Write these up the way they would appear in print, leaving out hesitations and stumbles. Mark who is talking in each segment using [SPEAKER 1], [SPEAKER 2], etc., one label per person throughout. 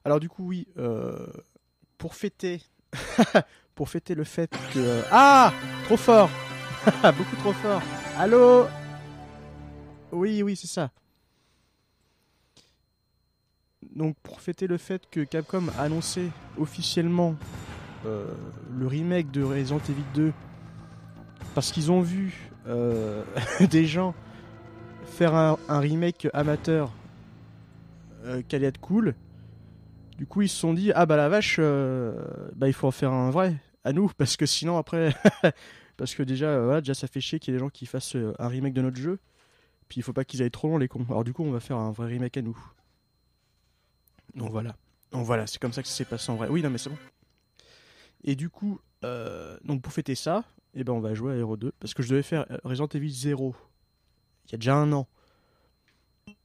[SPEAKER 1] Alors du coup, oui, pour fêter, pour fêter le fait que... Ah, trop fort. Beaucoup trop fort. Allô. Oui, oui, c'est ça. Donc pour fêter le fait que Capcom a annoncé officiellement le remake de Resident Evil 2, parce qu'ils ont vu des gens faire un remake amateur qui allait être cool. Du coup, ils se sont dit, ah bah la vache, bah il faut en faire un vrai à nous, parce que sinon après, parce que déjà, voilà, déjà ça fait chier qu'il y ait des gens qui fassent un remake de notre jeu, puis il faut pas qu'ils aillent trop loin les cons. Alors du coup, on va faire un vrai remake à nous. Donc voilà. Donc voilà, c'est comme ça que ça s'est passé en vrai. Oui, non mais c'est bon. Et du coup, donc pour fêter ça, eh ben on va jouer à Hero 2, parce que je devais faire Resident Evil 0 il y a déjà un an.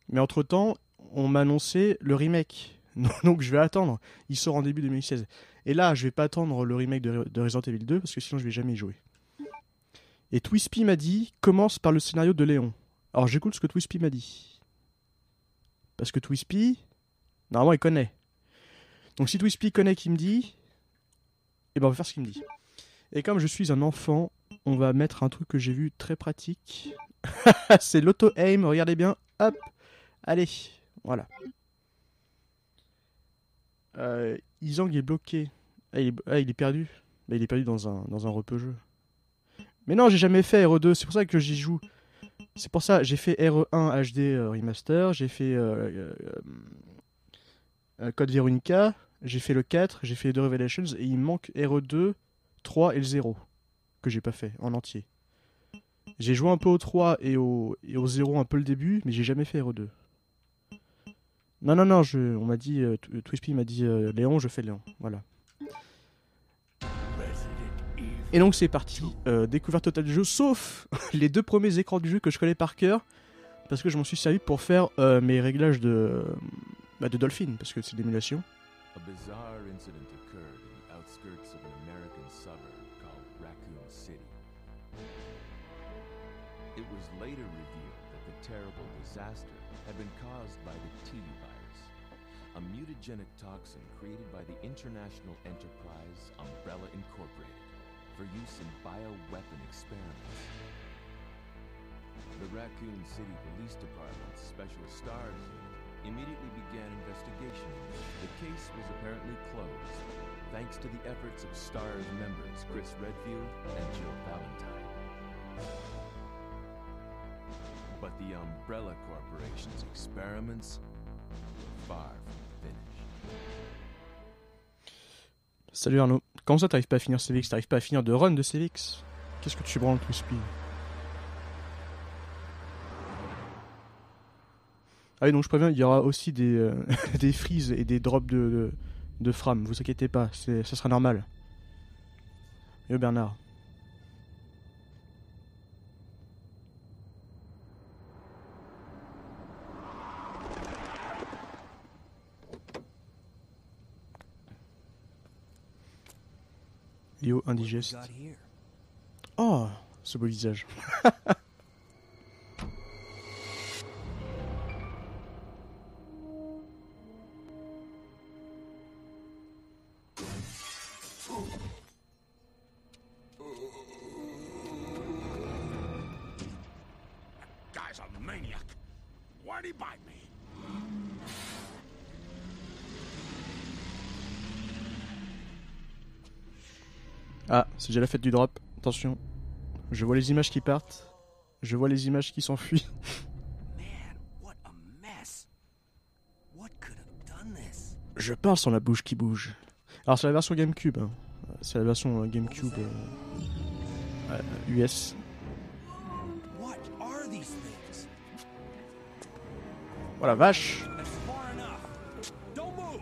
[SPEAKER 1] Mais entre temps, on m'a annoncé le remake. Donc je vais attendre. Il sort en début 2016. Et là, je vais pas attendre le remake de Resident Evil 2 parce que sinon je vais jamais y jouer. Et Twispy m'a dit commence par le scénario de Léon. Alors j'écoute ce que Twispy m'a dit. Parce que Twispy, normalement il connaît. Donc si Twispy connaît qui me dit, eh ben on va faire ce qu'il me dit. Et comme je suis un enfant, on va mettre un truc que j'ai vu très pratique. C'est l'auto-aim, regardez bien. Hop, allez, voilà. Isang est bloqué. Il est perdu. Bah, il est perdu dans un repeu-jeu. Mais non, j'ai jamais fait RE2, c'est pour ça que j'y joue. C'est pour ça, j'ai fait RE1 HD Remaster, j'ai fait Code Veronica, j'ai fait le 4, j'ai fait les 2 Revelations, et il me manque RE2, 3 et le 0, que j'ai pas fait en entier. J'ai joué un peu au 3 et au 0 un peu le début, mais j'ai jamais fait RE2. Non, non, non, on m'a dit, Twispy m'a dit Léon, je fais Léon, voilà. Et donc c'est parti, découverte totale du jeu, sauf les 2 premiers écrans du jeu que je connais par cœur, parce que je m'en suis servi pour faire mes réglages de Dolphin, parce que c'est d'émulation.
[SPEAKER 2] A bizarre incident occurred in the outskirts of an American suburb called Raccoon City. It was later revealed that the terrible disaster had been caused by the T virus, a mutagenic toxin created by the international enterprise Umbrella Incorporated for use in bioweapon experiments. The Raccoon City Police Department's Special Stars Unit immediately began investigation. The case was apparently closed, thanks to the efforts of STARS members Chris Redfield and Jill Valentine. But the Umbrella Corporation's experiments were far from finished.
[SPEAKER 1] Salut Arnaud. Comment ça t'arrives pas à finir CVX? T'arrives pas à finir de run de CVX? Qu'est-ce que tu branles tout speed? Ah oui, donc je préviens, il y aura aussi des, des freezes et des drops de frames, vous inquiétez pas, ça sera normal. Yo Bernard. Yo indigeste. Oh, ce beau visage.
[SPEAKER 3] Guy's a maniac. Why'd he bite me?
[SPEAKER 1] Ah, c'est déjà la fête du drop. Attention. Je vois les images qui partent. Je vois les images qui s'enfuient.
[SPEAKER 3] Man, what a mess. What could have done this?
[SPEAKER 1] Je parle sans la bouche qui bouge. Alors c'est la version GameCube. Hein. C'est la version GameCube US.
[SPEAKER 3] What are these things?
[SPEAKER 1] Oh la vache.
[SPEAKER 3] That's far enough. Don't move.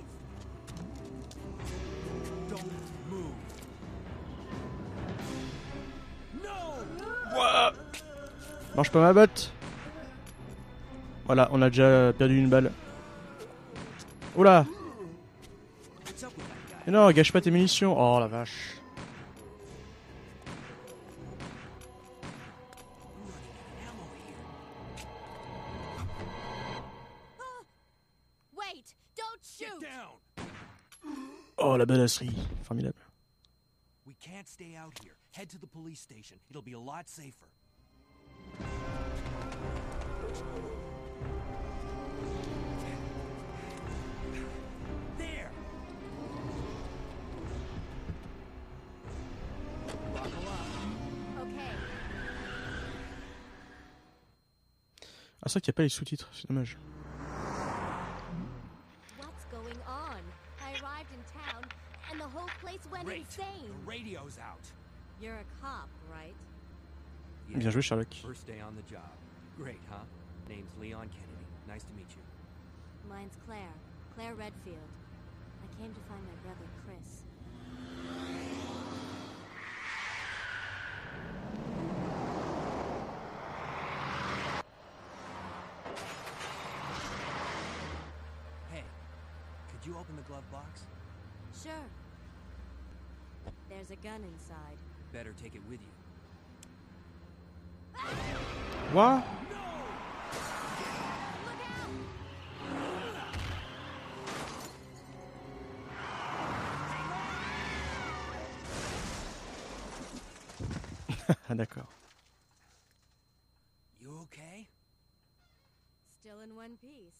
[SPEAKER 3] Don't move. No.
[SPEAKER 1] Mange pas ma botte. Voilà, on a déjà perdu une balle. Oula.
[SPEAKER 3] What's up with that guy?
[SPEAKER 1] Mais non, gâche pas tes munitions. Oh la vache.
[SPEAKER 3] Ammo here.
[SPEAKER 4] Wait! Don't
[SPEAKER 3] Get down!
[SPEAKER 1] Oh, la badasserie. Formidable.
[SPEAKER 3] We can't stay out here. Head to the police station. It'll be a lot safer. There! Buckle up.
[SPEAKER 4] Okay.
[SPEAKER 1] Ah, c'est vrai qu'il n'y a pas les sous-titres, c'est dommage.
[SPEAKER 4] What's going on? I arrived in town and the whole place went
[SPEAKER 3] Great.
[SPEAKER 4] insane.
[SPEAKER 3] The radio's out.
[SPEAKER 4] You're a cop, right?
[SPEAKER 3] Yeah.
[SPEAKER 1] Bien joué, Sherlock.
[SPEAKER 3] First day on the job. Great, huh? Name's Leon Kennedy. Nice to meet you.
[SPEAKER 4] Mine's Claire. Claire Redfield. I came to find my brother, Chris.
[SPEAKER 3] Hey, could you open the glove box?
[SPEAKER 4] Sure. There's a gun inside.
[SPEAKER 3] Better take it with you.
[SPEAKER 1] What?
[SPEAKER 4] Look out!
[SPEAKER 1] Ah, d'accord.
[SPEAKER 3] You okay?
[SPEAKER 4] Still in one piece.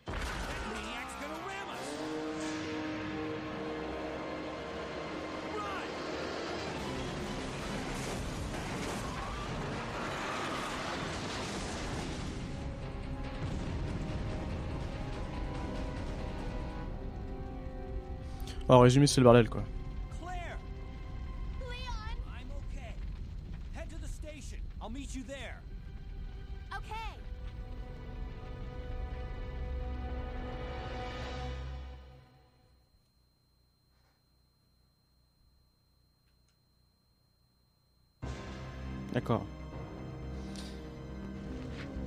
[SPEAKER 3] Maniac's gonna ram us! Run!
[SPEAKER 1] En résumé, c'est le bordel, quoi.
[SPEAKER 3] Claire!
[SPEAKER 4] Leon!
[SPEAKER 3] I'm okay. Head to the station. I'll meet you there.
[SPEAKER 4] Okay.
[SPEAKER 1] D'accord.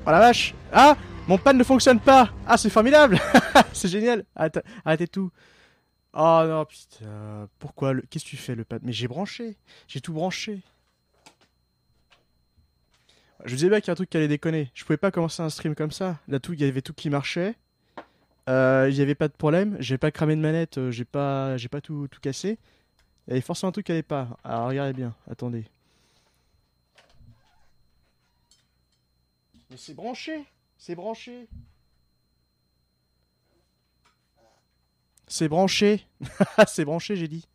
[SPEAKER 1] Oh la vache! Ah! Mon pad ne fonctionne pas! Ah, c'est formidable! C'est génial! Arrêtez tout. Oh non, putain. Pourquoi le... Qu'est-ce que tu fais, le pad? Mais j'ai branché. J'ai tout branché. Je disais bien qu'il y a un truc qui allait déconner. Je pouvais pas commencer un stream comme ça. Là, tout, il y avait tout qui marchait. Il y avait pas de problème. J'ai pas cramé de manette. J'ai pas tout cassé. Il y avait forcément un truc qui allait pas. Alors, regardez bien. Attendez. Mais c'est branché. C'est branché. C'est branché. C'est branché, j'ai dit.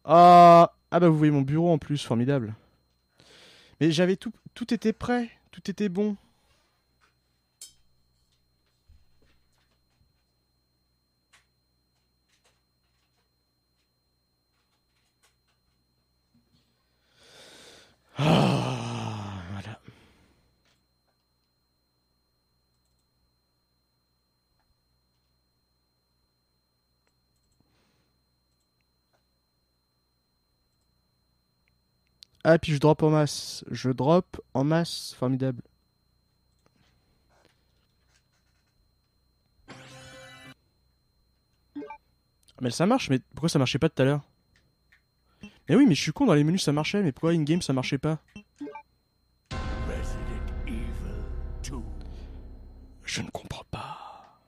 [SPEAKER 1] Ah bah vous voyez mon bureau en plus, formidable. Mais j'avais tout était prêt, tout était bon. Ah, voilà. Ah, puis je drop en masse. Je drop en masse. Formidable. Mais ça marche, mais pourquoi ça marchait pas tout à l'heure? Mais oui, mais je suis con, dans les menus ça marchait, mais pourquoi in-game ça marchait pas?
[SPEAKER 3] Resident Evil 2.
[SPEAKER 1] Je ne comprends pas.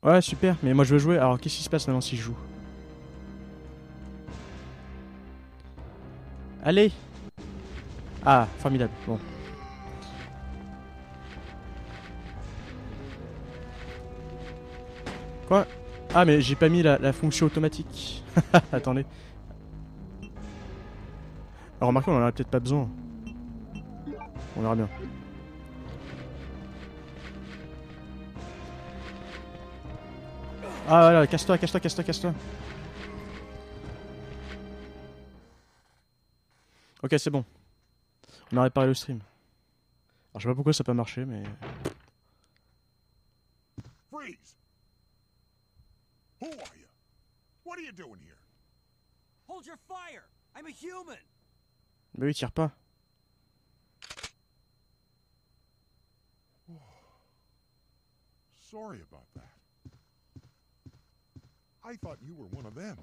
[SPEAKER 1] Ouais, super, mais moi je veux jouer. Alors qu'est-ce qui se passe maintenant si je joue? Allez! Ah, formidable, bon. Quoi? Ah, mais j'ai pas mis la fonction automatique. Attendez. Alors remarquez, on en a peut-être pas besoin. On verra bien. Ah voilà, casse-toi, casse-toi, casse-toi, casse-toi. Ok, c'est bon. On a réparé le stream. Alors je sais pas pourquoi ça n'a pas marché, mais...
[SPEAKER 5] Freeze! Who are you? What are you doing here?
[SPEAKER 3] Hold your fire! I'm a human!
[SPEAKER 1] Mais oui, tire pas.
[SPEAKER 5] Sorry about that. I thought you were one of them.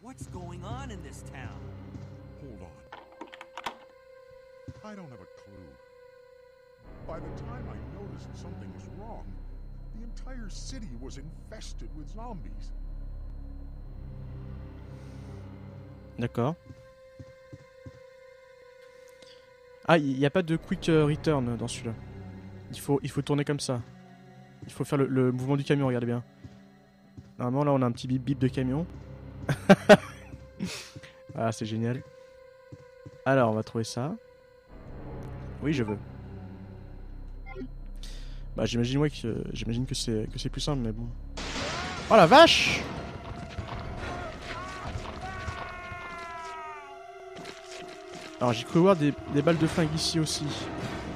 [SPEAKER 3] What's going on in this town?
[SPEAKER 5] Hold on. I don't have a clue. By the time I noticed something was wrong, the entire city was infested with zombies.
[SPEAKER 1] D'accord. Ah, il n'y a pas de quick return dans celui-là. Il faut tourner comme ça. Il faut faire le mouvement du camion, regardez bien. Normalement, là, on a un petit bip bip de camion. Ah, c'est génial. Alors, on va trouver ça. Oui, je veux. Bah, j'imagine que c'est plus simple, mais bon. Oh la vache! Alors, j'ai cru voir des balles de flingue ici aussi.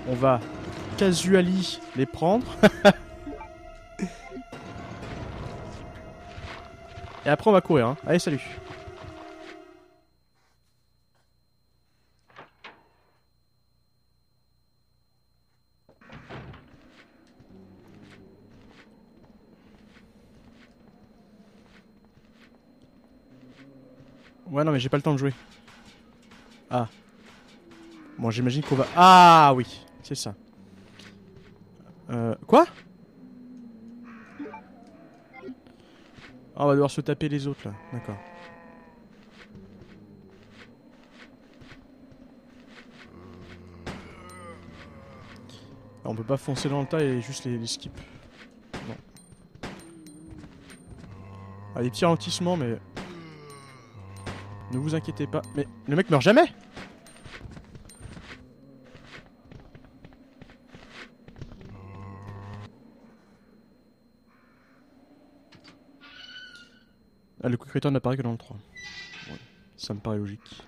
[SPEAKER 1] On va casually les prendre. Et après, on va courir. Hein. Allez, salut! Ouais, non, mais j'ai pas le temps de jouer. Ah. Bon, j'imagine qu'on va... Ah, oui. C'est ça. Quoi? Ah, on va devoir se taper les autres, là. D'accord. Alors, on peut pas foncer dans le tas et juste les skip. Non. Ah, des petits ralentissements, mais... Ne vous inquiétez pas. Mais le mec meurt jamais! Ah, le quick return n'apparaît que dans le 3. Ouais, ça me paraît logique.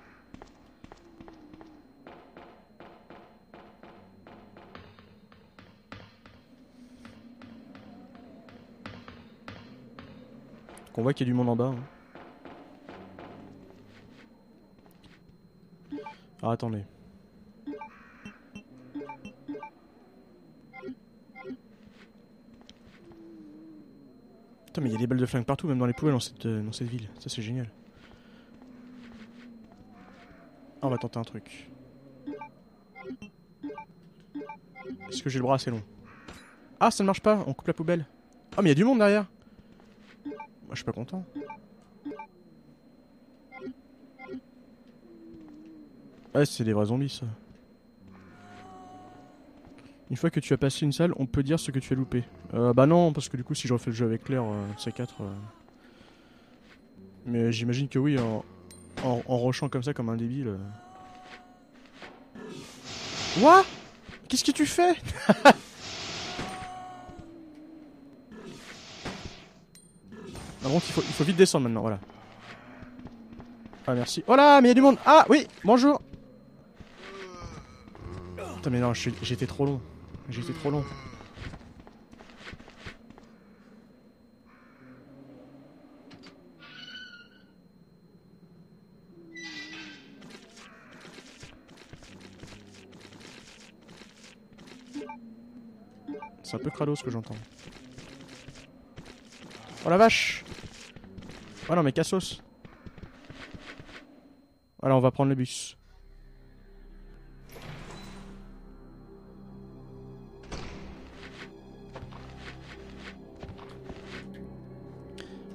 [SPEAKER 1] Donc on voit qu'il y a du monde en bas. Hein. Ah, attendez. Putain, mais il y a des balles de flingue partout, même dans les poubelles dans cette ville. Ça, c'est génial. Ah, on va tenter un truc. Est-ce que j'ai le bras assez long? Ah, ça ne marche pas, on coupe la poubelle. Ah, mais il y a du monde derrière. Moi, je suis pas content. Ouais, c'est des vrais zombies, ça. Une fois que tu as passé une salle, on peut dire ce que tu as loupé. Bah non, parce que du coup, si je refais le jeu avec Claire, C4... Mais j'imagine que oui, en rushant comme ça, comme un débile... What? Qu'est-ce que tu fais? Par contre, il faut vite descendre maintenant, voilà. Ah, merci. Oh là, mais il y a du monde. Ah, oui, bonjour. Putain, mais non, j'étais trop long. J'étais trop long. C'est un peu crado ce que j'entends. Oh la vache! Oh non, mais cassos! Voilà, on va prendre le bus.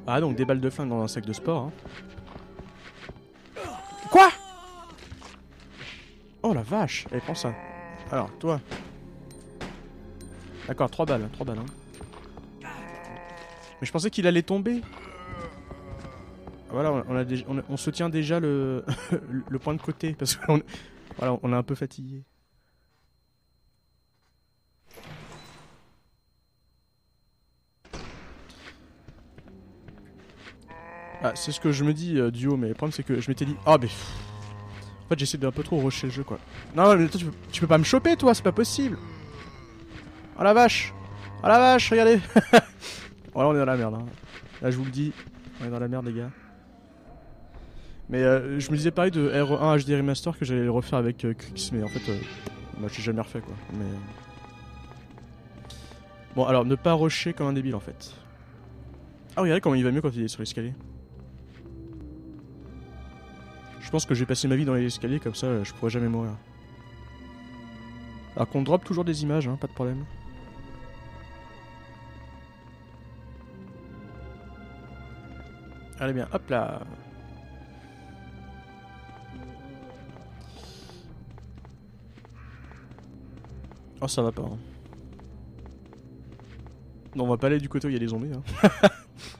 [SPEAKER 1] Ah, donc des balles de flingue dans un sac de sport. Hein. Quoi? Oh la vache! Allez, prends ça. Alors, toi. D'accord, 3 balles. 3 balles. Hein. Mais je pensais qu'il allait tomber. Voilà, on se tient déjà le, le point de côté. Parce qu'on voilà, on est un peu fatigué. Ah, c'est ce que je me dis du haut, mais le problème c'est que je m'étais dit... Ah, mais... En fait, j'essaie d'un peu trop rusher le jeu, quoi. Non, mais toi, tu peux pas me choper, toi, c'est pas possible. Oh la vache! Oh la vache, regardez! Voilà, on est dans la merde. Hein. Là, je vous le dis, on est dans la merde, les gars. Mais je me disais pareil de R1 HD Remaster que j'allais le refaire avec Crix, mais en fait, moi, je l'ai jamais refait, quoi. Mais... Bon, alors, ne pas rusher comme un débile, en fait. Ah, regardez comment il va mieux quand il est sur l'escalier. Je pense que je vais passer ma vie dans les escaliers, comme ça, je pourrai jamais mourir. Alors qu'on drop toujours des images, hein, pas de problème. Allez bien, hop là. Oh, ça va pas. Hein. Non, on va pas aller du côté où il y a des zombies. Hein.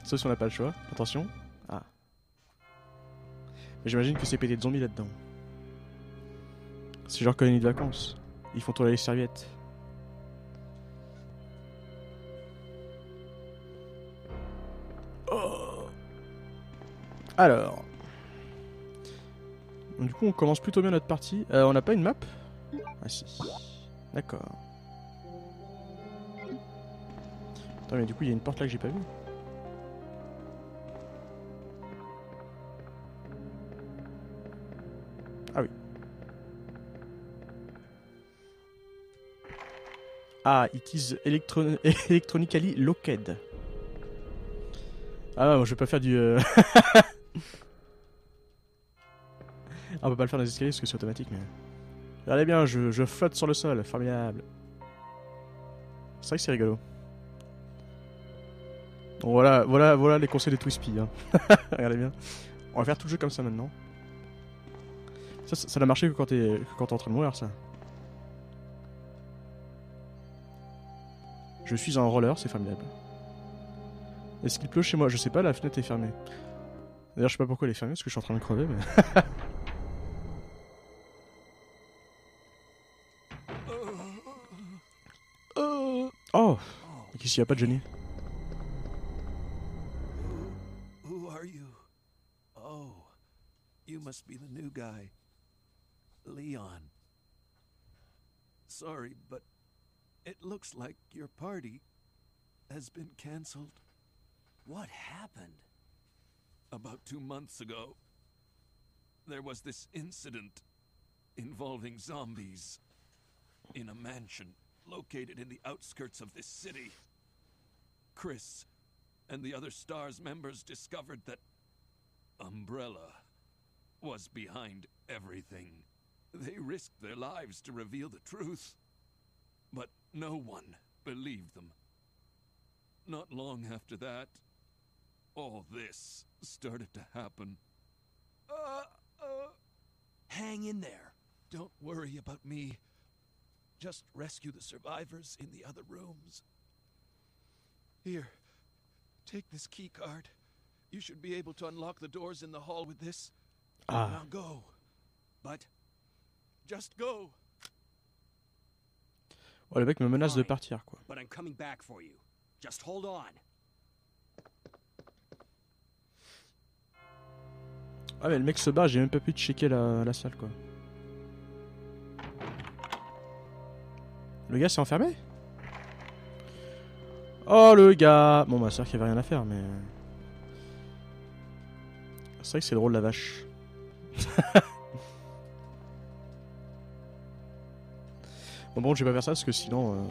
[SPEAKER 1] Sauf si on n'a pas le choix. Attention. Ah. Mais j'imagine que c'est pété de zombies là-dedans. C'est genre colonie de vacances. Ils font tourner les serviettes. Oh. Alors. Donc, du coup, on commence plutôt bien notre partie. On n'a pas une map? Ah si. D'accord. Attends, mais du coup, il y a une porte là que j'ai pas vue. Ah oui. Ah, it is electronically locked. Ah non, je vais pas faire du... Ah, on peut pas le faire dans les escaliers parce que c'est automatique, mais... Regardez bien, je flotte sur le sol, formidable. C'est vrai que c'est rigolo. Bon, voilà les conseils de Twispy. Hein. Regardez bien. On va faire tout le jeu comme ça maintenant. Ça n'a marché que quand t'es en train de mourir, ça. Je suis un roller, c'est formidable. Est-ce qu'il pleut chez moi? Je sais pas, la fenêtre est fermée. D'ailleurs, je sais pas pourquoi elle est fermée, parce que je suis en train de crever, mais... Oh! Qu'est-ce qu'il y a pas de Johnny?
[SPEAKER 3] Who are you? Oh, you must be the new guy. Leon. Sorry, but it looks like your party has been canceled.
[SPEAKER 6] What happened?
[SPEAKER 3] About 2 months ago, there was this incident involving zombies in a mansion located in the outskirts of this city. Chris and the other STARS members discovered that Umbrella was behind everything. They risked their lives to reveal the truth, but no one believed them. Not long after that, all this started to happen.
[SPEAKER 6] Hang in there.
[SPEAKER 3] Don't worry about me. Just rescue the survivors in the other rooms. Here, take this key card. You should be able to unlock the doors in the hall with this.
[SPEAKER 1] Ah.
[SPEAKER 3] Now go. But just go.
[SPEAKER 1] Oh, le mec me menace de partir, quoi.
[SPEAKER 6] But I'm coming back for you. Just hold on.
[SPEAKER 1] Ah, mais le mec se bat, j'ai même pas pu checker la salle, quoi. Le gars s'est enfermé? Oh, le gars! Bon, bah, c'est vrai qu'il y avait rien à faire, mais... C'est vrai que c'est drôle, la vache. Bon, je vais pas faire ça, parce que sinon...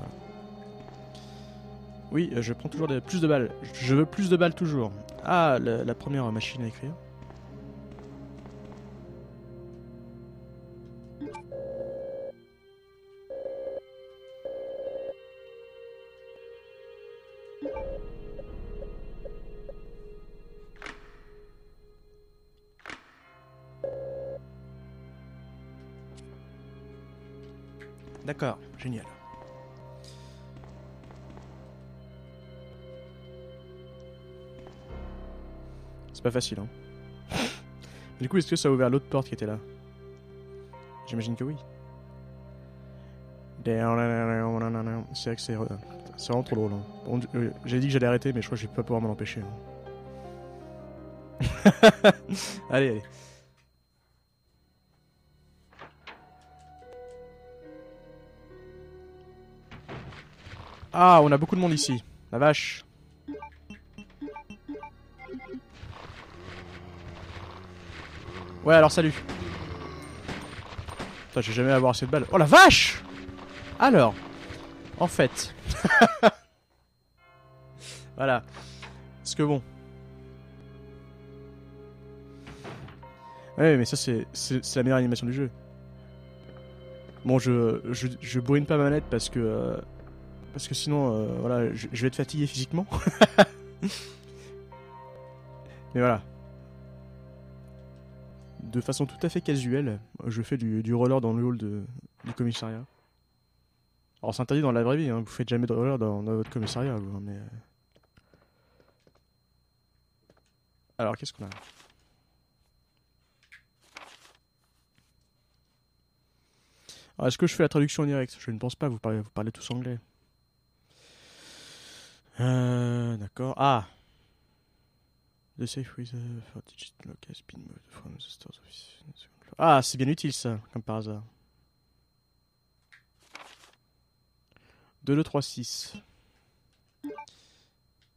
[SPEAKER 1] Oui, je prends toujours plus de balles. Je veux plus de balles, toujours. Ah, la première machine à écrire. D'accord, génial. C'est pas facile, hein. Du coup, est-ce que ça a ouvert l'autre porte qui était là? J'imagine que oui. C'est vrai que c'est vraiment trop drôle. Hein. Bon, j'ai dit que j'allais arrêter, mais je crois que je vais pas pouvoir m'en empêcher. Hein. Allez. Ah, on a beaucoup de monde ici. La vache. Ouais, alors salut. Putain, j'ai jamais avoir assez de balles. Oh la vache! Alors, en fait... Voilà. Parce que bon... Ouais, mais ça c'est la meilleure animation du jeu. Bon, je bourrine pas ma manette parce que sinon, voilà, je vais être fatigué physiquement. Mais voilà. De façon tout à fait casuelle, je fais du roller dans le hall du commissariat. Alors c'est interdit dans la vraie vie, hein. Vous faites jamais de roller dans votre commissariat, vous, hein, mais... Alors, qu'est-ce qu'on a? Alors, est-ce que je fais la traduction en direct? Je ne pense pas, vous parlez tous anglais. D'accord. Ah! The safe with for digit lock has been moved from the store's office. Ah, c'est bien utile ça, comme par hasard. 2, 2, 3, 6.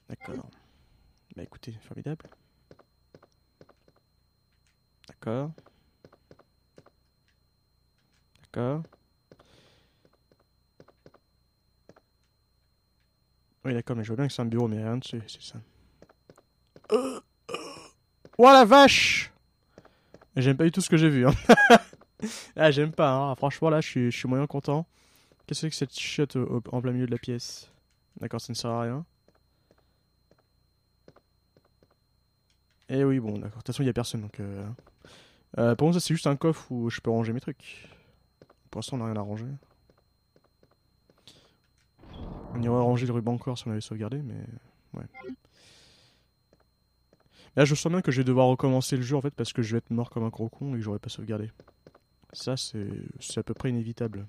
[SPEAKER 1] D'accord. Bah écoutez, formidable. D'accord. D'accord. Oui, d'accord, mais je vois bien que c'est un bureau, mais rien dessus, c'est ça. Oh la vache! J'aime pas du tout ce que j'ai vu. Hein. Ah, j'aime pas, hein. Franchement, là, je suis moyen content. Qu'est-ce que c'est que cette chiotte en plein milieu de la pièce? D'accord, ça ne sert à rien. Eh oui, bon, d'accord. De toute façon, il n'y a personne, donc... pour moi, ça, c'est juste un coffre où je peux ranger mes trucs. Pour l'instant, on n'a rien à ranger. On irait ranger le ruban encore si on avait sauvegardé, mais... Ouais. Là, je sens bien que je vais devoir recommencer le jeu, en fait, parce que je vais être mort comme un gros con et que j'aurais pas sauvegardé. Ça, c'est à peu près inévitable.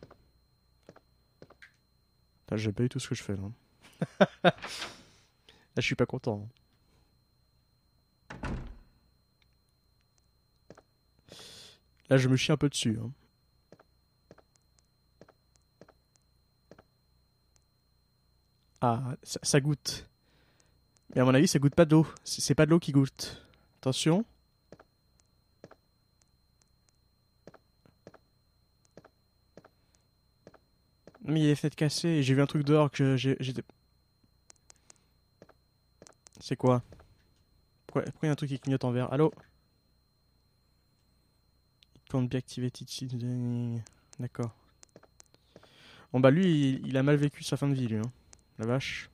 [SPEAKER 1] Là, j'aime pas du tout ce que je fais, là. Là, je suis pas content. Là, je me chie un peu dessus. Hein. Ah, ça goûte. Mais à mon avis, ça goûte pas d'eau. C'est pas de l'eau qui goûte. Attention. Mais il est fait casser et j'ai vu un truc dehors que j'étais... C'est quoi? Pourquoi il y a un truc qui clignote en vert? Allô? It can't be activated. D'accord. Bon bah lui, il a mal vécu sa fin de vie, lui. Hein. La vache.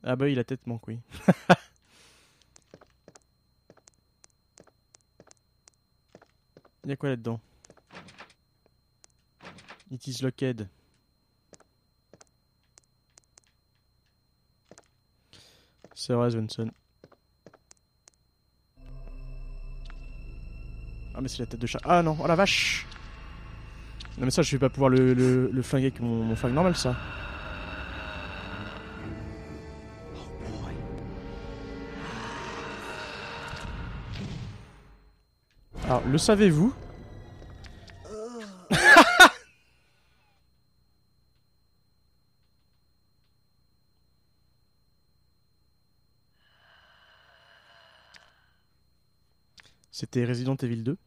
[SPEAKER 1] Ah bah oui, la tête manque, oui. Il y a quoi là-dedans? It is locked. C'est vrai, Svensson. Ah mais c'est la tête de chat. Ah non, oh la vache! Non mais ça, je vais pas pouvoir le flinguer avec mon flingue normal, ça. Alors, le savez-vous? C'était Resident Evil 2.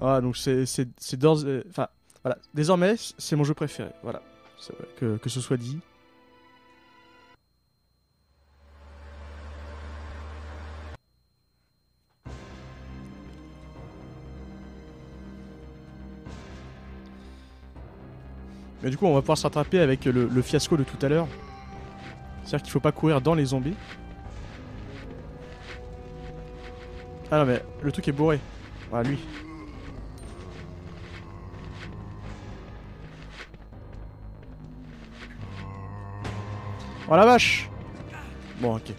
[SPEAKER 1] Ah, donc c'est d'ores... Enfin, voilà. Désormais, c'est mon jeu préféré. Voilà. Que ce soit dit. Mais du coup, on va pouvoir se rattraper avec le fiasco de tout à l'heure. C'est-à-dire qu'il faut pas courir dans les zombies. Ah non, mais le truc est bourré. Voilà, lui. Oh la vache! Bon, ok.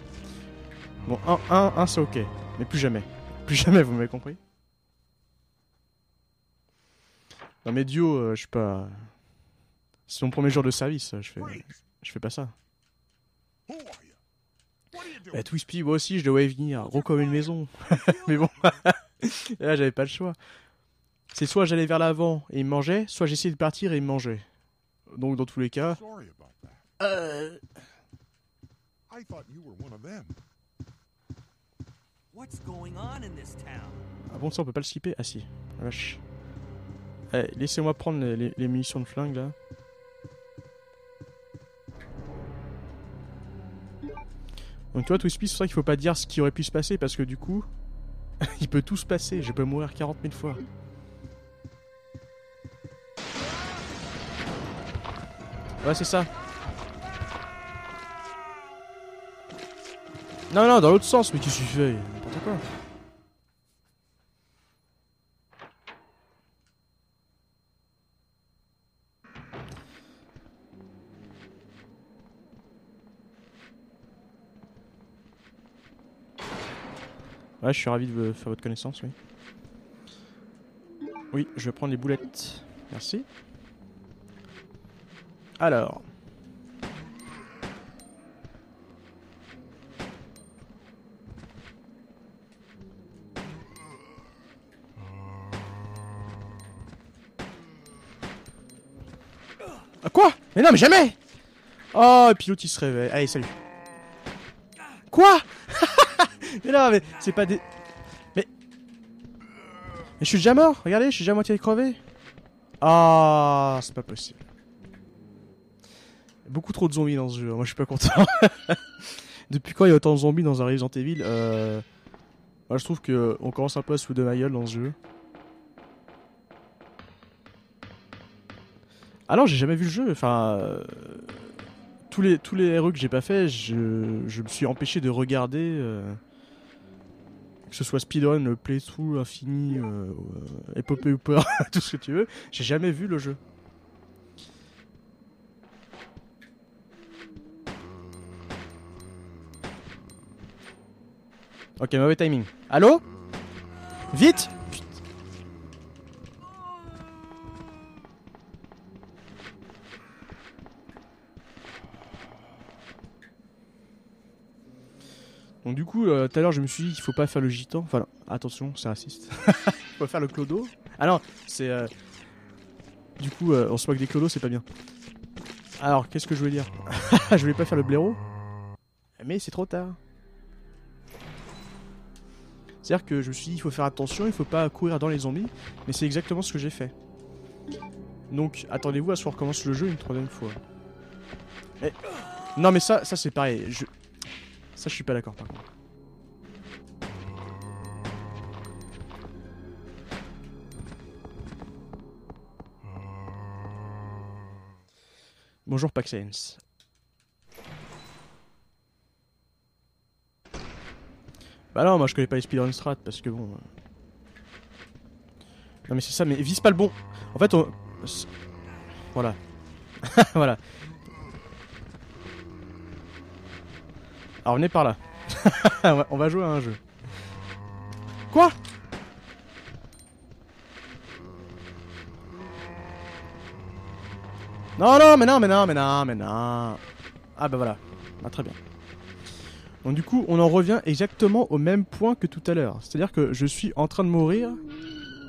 [SPEAKER 1] Bon, un c'est ok. Mais plus jamais. Plus jamais, vous m'avez compris? Non mais duo, je suis pas... C'est mon premier jour de service, je fais pas ça. Bah, Twispy, moi aussi, je devais venir, gros comme une maison. Mais bon, là, j'avais pas le choix. C'est soit j'allais vers l'avant et il me mangeait, soit j'essayais de partir et il me mangeait. Donc, dans tous les cas...
[SPEAKER 5] I thought you were one of them.
[SPEAKER 6] What's going on in this town?
[SPEAKER 1] Ah bon, ça, on peut pas le skipper? Ah si, la vache. Allez, laissez-moi prendre les munitions de flingue, là. Donc tu vois, Twist Peace, c'est pour ça qu'il faut pas dire ce qui aurait pu se passer, parce que du coup, il peut tout se passer, je peux mourir 40 000 fois. Ouais, c'est ça. Non, non, dans l'autre sens, mais qu'est-ce que tu fais? N'importe quoi. Ouais, je suis ravi de faire votre connaissance, oui. Oui, je vais prendre les boulettes. Merci. Alors. Ah, quoi? Mais non, mais jamais! Oh, et puis l'autre il se réveille. Allez, salut. Quoi? Mais non, mais c'est pas des... Mais je suis déjà mort, regardez, je suis déjà à moitié crevé. Ah, c'est pas possible. Beaucoup trop de zombies dans ce jeu, moi je suis pas content. Depuis quand il y a autant de zombies dans un Resident Evil moi je trouve que on commence un peu à se foutre de ma gueule dans ce jeu. Ah non, j'ai jamais vu le jeu, enfin... tous les RE que j'ai pas fait, je me suis empêché de regarder... que ce soit speedrun, playthrough, infini, épopée ou peur, tout ce que tu veux, j'ai jamais vu le jeu. Ok, mauvais timing. Allô? Vite! Putain. Donc du coup, tout à l'heure, je me suis dit qu'il faut pas faire le gitan. Enfin, non, attention, c'est raciste. Faut faire le clodo. Ah non, c'est... Du coup, on se moque des clodos, c'est pas bien. Alors, qu'est-ce que je voulais dire? Je voulais pas faire le blaireau. Mais c'est trop tard. C'est-à-dire que je me suis dit, il faut faire attention, il faut pas courir dans les zombies. Mais c'est exactement ce que j'ai fait. Donc, attendez-vous à ce qu'on recommence le jeu une troisième fois. Et... Non mais ça c'est pareil. Ça je suis pas d'accord par contre. Bonjour Paxens. Bah non, moi je connais pas les speedrun strat parce que bon... Non mais c'est ça, mais vise pas le bon. En fait on... Voilà. Voilà. Alors venez par là. On va jouer à un jeu. Quoi? Non, non, mais non, mais non, mais non, mais non. Ah bah voilà. Ah, très bien. Donc du coup, on en revient exactement au même point que tout à l'heure. C'est-à-dire que je suis en train de mourir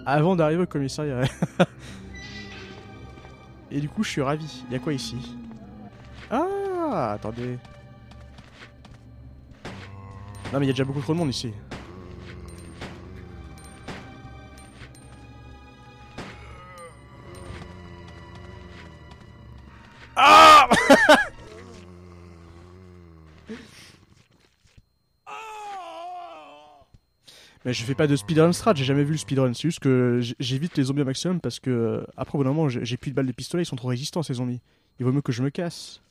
[SPEAKER 1] avant d'arriver au commissariat. Et du coup, je suis ravi. Il y a quoi ici? Ah, attendez. Non mais il y a déjà beaucoup trop de monde ici. Ah. Mais je fais pas de speedrun strat, j'ai jamais vu le speedrun. C'est juste que j'évite les zombies au maximum parce que après au bout d'un moment j'ai plus de balles de pistolet, ils sont trop résistants ces zombies. Il vaut mieux que je me casse.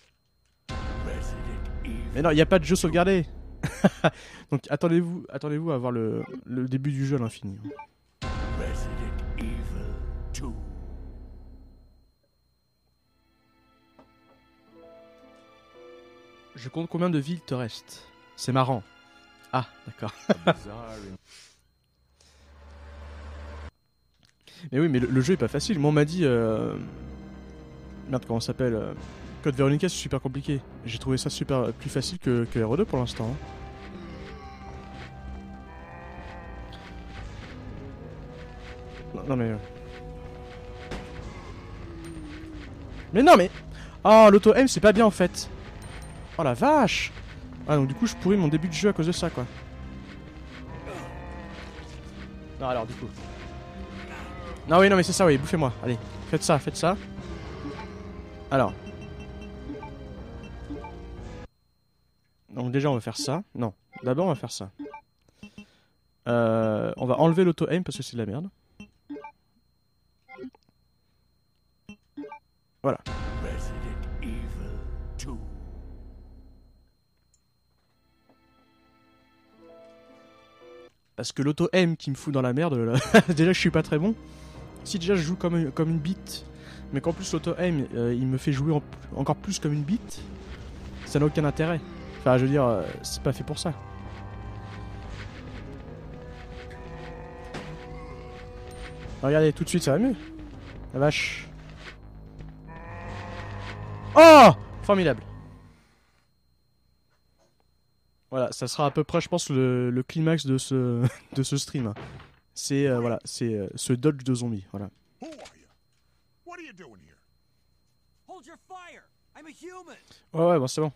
[SPEAKER 1] Mais non, il n'y a pas de jeu sauvegardé. Donc attendez-vous à voir le début du jeu à l'infini.
[SPEAKER 7] Resident Evil 2.
[SPEAKER 1] Je compte combien de villes te restent. C'est marrant. Ah, d'accord. Mais oui, mais le jeu est pas facile. Moi on m'a dit... Merde, comment ça s'appelle Code Veronica, c'est super compliqué. J'ai trouvé ça super plus facile que RE2 pour l'instant. Non mais... Mais non mais... Oh, l'auto-aim c'est pas bien en fait. Oh la vache. Ah donc du coup je pourris mon début de jeu à cause de ça quoi. Non alors du coup... Non oui non mais c'est ça oui, bouffez-moi. Allez, faites ça, faites ça. Alors. Donc Donc déjà on va faire ça. Non, d'abord on va faire ça. On va enlever l'auto-aim parce que c'est de la merde. Voilà.
[SPEAKER 7] Resident Evil 2.
[SPEAKER 1] Parce que l'auto-aim qui me fout dans la merde, là, déjà je suis pas très bon. Si déjà je joue comme une bite, mais qu'en plus l'auto-aim il me fait jouer encore plus comme une bite, ça n'a aucun intérêt. Enfin je veux dire, c'est pas fait pour ça. Regardez, tout de suite ça va mieux. La vache. Oh, formidable. Voilà, ça sera à peu près, je pense, le climax de ce, de ce stream. C'est voilà, c'est ce dodge de zombies. Voilà.
[SPEAKER 5] Who are you? What are you doing here?
[SPEAKER 6] Hold your fire! I'm a human!
[SPEAKER 1] Ouais, bon, c'est bon.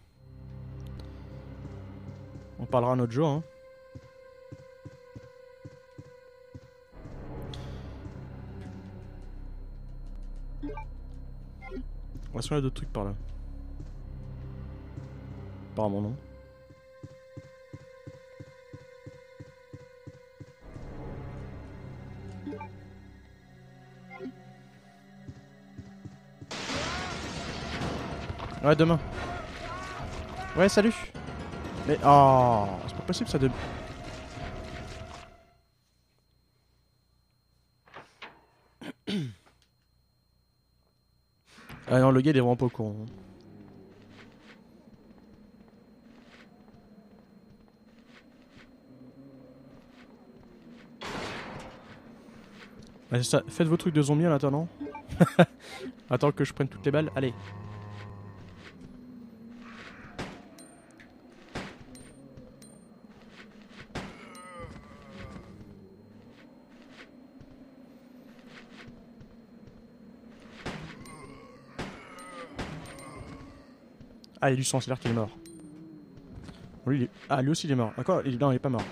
[SPEAKER 1] On parlera un autre jour. Hein. On va se faire d'autres trucs par là. Apparemment non. Ouais, demain. Ouais, salut. Mais oh, c'est pas possible ça de... Ah non, le gars il est vraiment pas au courant. Ouais, c'est ça, faites vos trucs de zombies en attendant. Attends que je prenne toutes les balles, allez. Ah, il y a du sang, c'est l'air qu'il est mort. Lui, il est... Ah, lui aussi il est mort. D'accord, non, il est pas mort.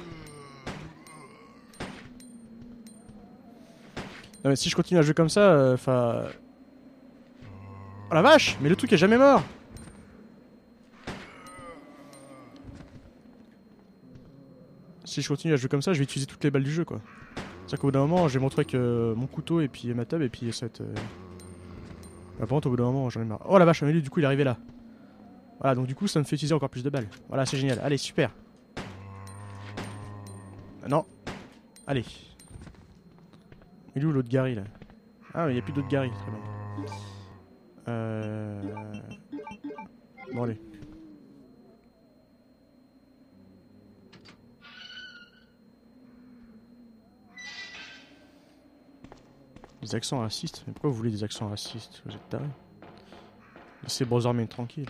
[SPEAKER 1] Non, mais si je continue à jouer comme ça, enfin... Oh la vache! Mais le truc est jamais mort! Si je continue à jouer comme ça, je vais utiliser toutes les balles du jeu, quoi. C'est-à-dire qu'au bout d'un moment, je vais me retrouver avec mon couteau et puis ma table et puis ça va être... Par contre, au bout d'un moment, j'en ai marre. Oh la vache, mais lui, du coup, il est arrivé là. Voilà, donc du coup, ça me fait utiliser encore plus de balles. Voilà, c'est génial. Allez, super. Non. Allez. Il est où l'autre Gary, là? Ah, il n'y a plus d'autres Gary. Très bien. Bon, allez. Des accents racistes? Mais pourquoi vous voulez des accents racistes? Vous êtes tarés. Laissez Brotherman tranquille.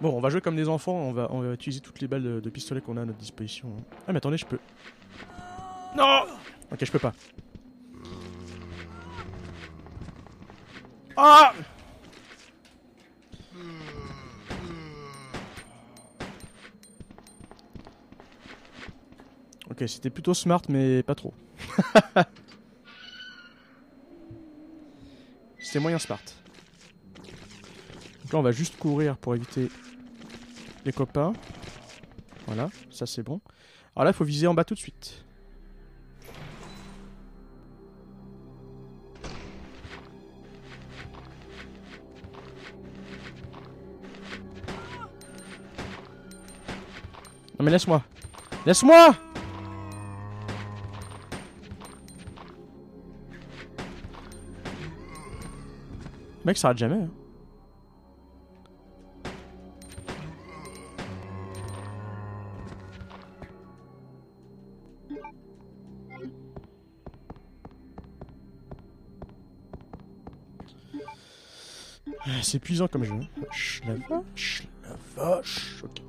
[SPEAKER 1] Bon, on va jouer comme des enfants, on va utiliser toutes les balles de pistolet qu'on a à notre disposition. Ah mais attendez, je peux... Non! Ok, je peux pas. Ah! Ok, c'était plutôt smart, mais pas trop. C'était moyen smart. Donc là, on va juste courir pour éviter les copains. Voilà, ça c'est bon. Alors là, il faut viser en bas tout de suite. Non mais laisse-moi. Laisse-moi! Mec, ça arrête jamais. Hein. C'est épuisant comme jeu. Vache, la vache, la vache. Ok.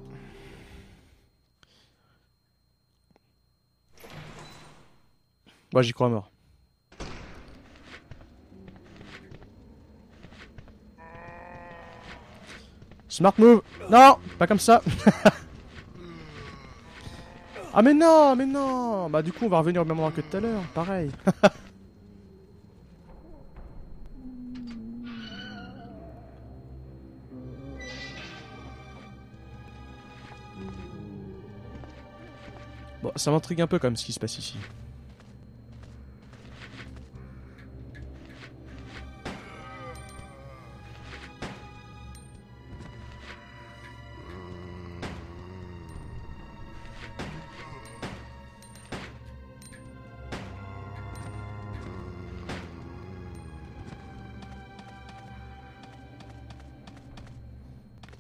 [SPEAKER 1] Moi, j'y crois à mort. Smart move. Non, pas comme ça. Ah mais non, mais non. Bah du coup, on va revenir au même endroit que tout à l'heure. Pareil. Bon, ça m'intrigue un peu quand même ce qui se passe ici.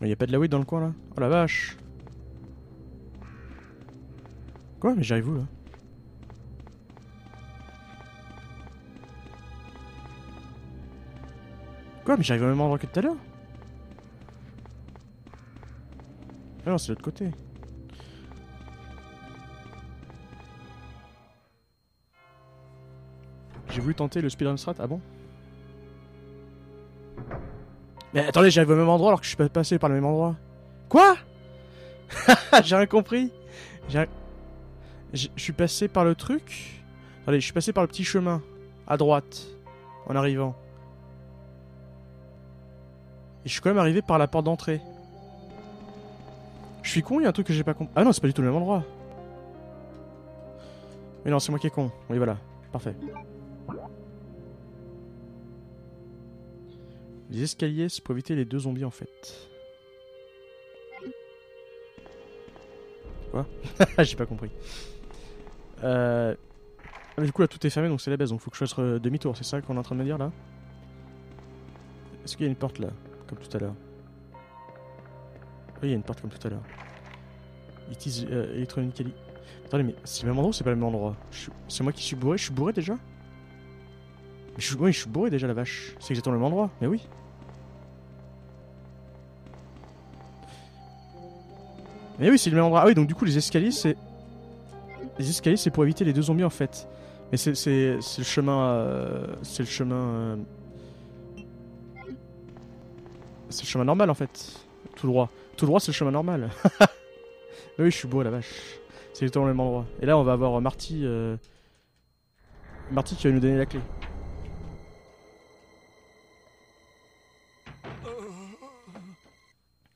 [SPEAKER 1] Mais y a pas de la weed dans le coin là? Oh la vache! Quoi? Mais j'arrive où là? Quoi? Mais j'arrive au même endroit que tout à l'heure? Ah non, c'est l'autre côté. J'ai voulu tenter le speedrun strat, ah bon? Mais attendez, j'arrive au même endroit alors que je suis pas passé par le même endroit. Quoi? J'ai rien compris. Je suis passé par le truc. Attendez, je suis passé par le petit chemin à droite en arrivant. Et je suis quand même arrivé par la porte d'entrée. Je suis con, il y a un truc que j'ai pas compris. Ah non, c'est pas du tout le même endroit. Mais non, c'est moi qui est con. Oui, voilà. Parfait. Les escaliers, c'est pour éviter les deux zombies en fait. Quoi? J'ai pas compris. Du coup là tout est fermé donc c'est la base donc faut que je fasse demi-tour, c'est ça qu'on est en train de me dire là? Est-ce qu'il y a une porte là? Comme tout à l'heure. Oui il y a une porte comme tout à l'heure. It is electronically. Attendez mais c'est le même endroit ou c'est pas le même endroit? C'est moi qui suis bourré? Je suis bourré déjà? Mais oui je suis bourré déjà la vache. C'est exactement le même endroit, mais oui. Mais oui, c'est le même endroit. Ah oui, donc du coup, les escaliers, c'est... Les escaliers, c'est pour éviter les deux zombies, en fait. Mais c'est le chemin... C'est le chemin... C'est le chemin normal, en fait. Tout droit. Tout droit, c'est le chemin normal. Mais oui, je suis beau, la vache. C'est exactement le même endroit. Et là, on va avoir Marty... Marty qui va nous donner la clé.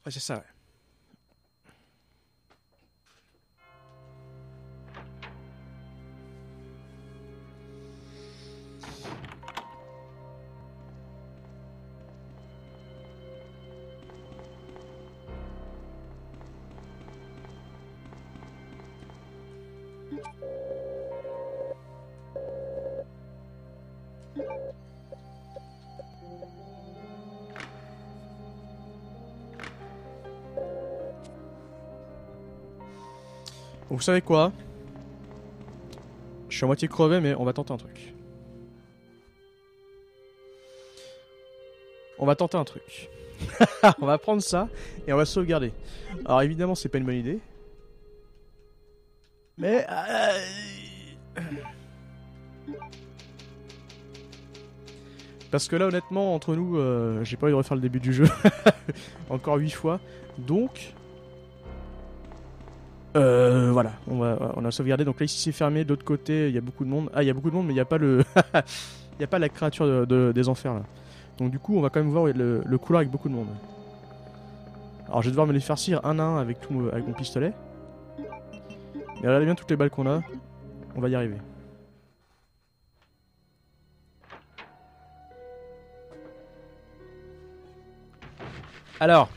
[SPEAKER 1] Ouais, c'est ça, ouais. Vous savez quoi? Je suis à moitié crevé, mais on va tenter un truc. On va tenter un truc. On va prendre ça et on va sauvegarder. Alors évidemment, c'est pas une bonne idée. Mais... Parce que là, honnêtement, entre nous, j'ai pas envie de refaire le début du jeu. Encore 8 fois. Donc... voilà, on a sauvegardé. Donc là, ici, c'est fermé. De l'autre côté, il y a beaucoup de monde. Ah, il y a beaucoup de monde, mais il n'y a pas le... Il n'y a pas la créature des enfers, là. Donc du coup, on va quand même voir le couloir avec beaucoup de monde. Alors, je vais devoir me les farcir un à un avec mon pistolet. Mais regardez bien toutes les balles qu'on a. On va y arriver. Alors...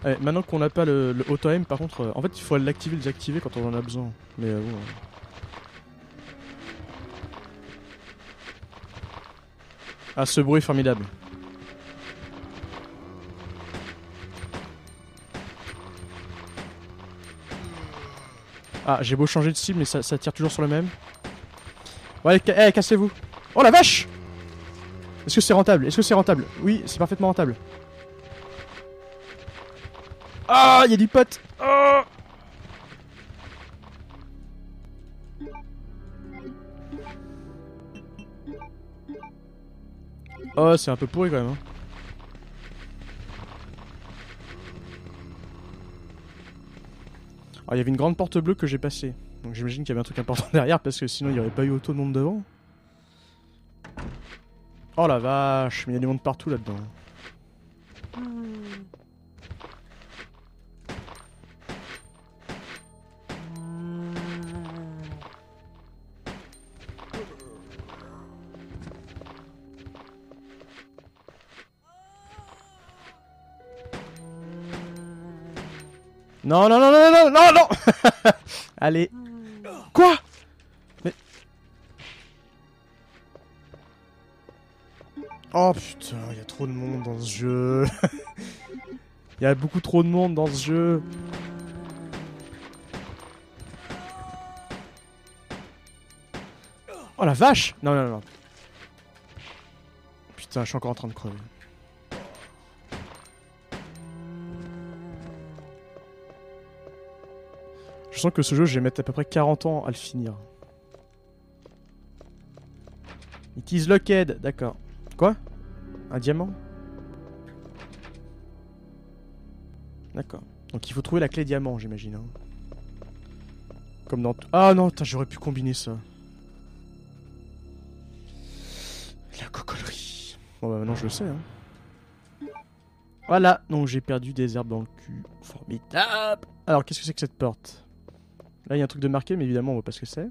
[SPEAKER 1] Allez, maintenant qu'on n'a pas le auto-aim, par contre, en fait, il faut l'activer, le désactiver quand on en a besoin. Mais bon... Ah, ce bruit est formidable. Ah, j'ai beau changer de cible, mais ça tire toujours sur le même. Ouais, allez, cassez-vous. Oh la vache! Est-ce que c'est rentable? Est-ce que c'est rentable? Oui, c'est parfaitement rentable. Ah, il y a du pote. Oh, oh c'est un peu pourri quand même. Hein. Alors, il y avait une grande porte bleue que j'ai passée. Donc j'imagine qu'il y avait un truc important derrière parce que sinon il n'y aurait pas eu autant de monde devant. Oh la vache, mais il y a du monde partout là-dedans. Non, non, non, non, non, non, non. Allez. Quoi? Mais... Oh putain, il y a trop de monde dans ce jeu. Il y a beaucoup trop de monde dans ce jeu. Oh la vache! Non, non, non. Putain, je suis encore en train de crever. Je sens que ce jeu, je vais mettre à peu près 40 ans à le finir. It is locked, d'accord. Quoi? Un diamant? D'accord. Donc il faut trouver la clé diamant, j'imagine. Hein. Comme dans... Ah non, j'aurais pu combiner ça. La cocolerie. Bon bah maintenant je le sais. Hein. Voilà, donc j'ai perdu des herbes dans le cul. Formidable. Alors qu'est-ce que c'est que cette porte? Là il y a un truc de marqué mais évidemment on voit pas ce que c'est.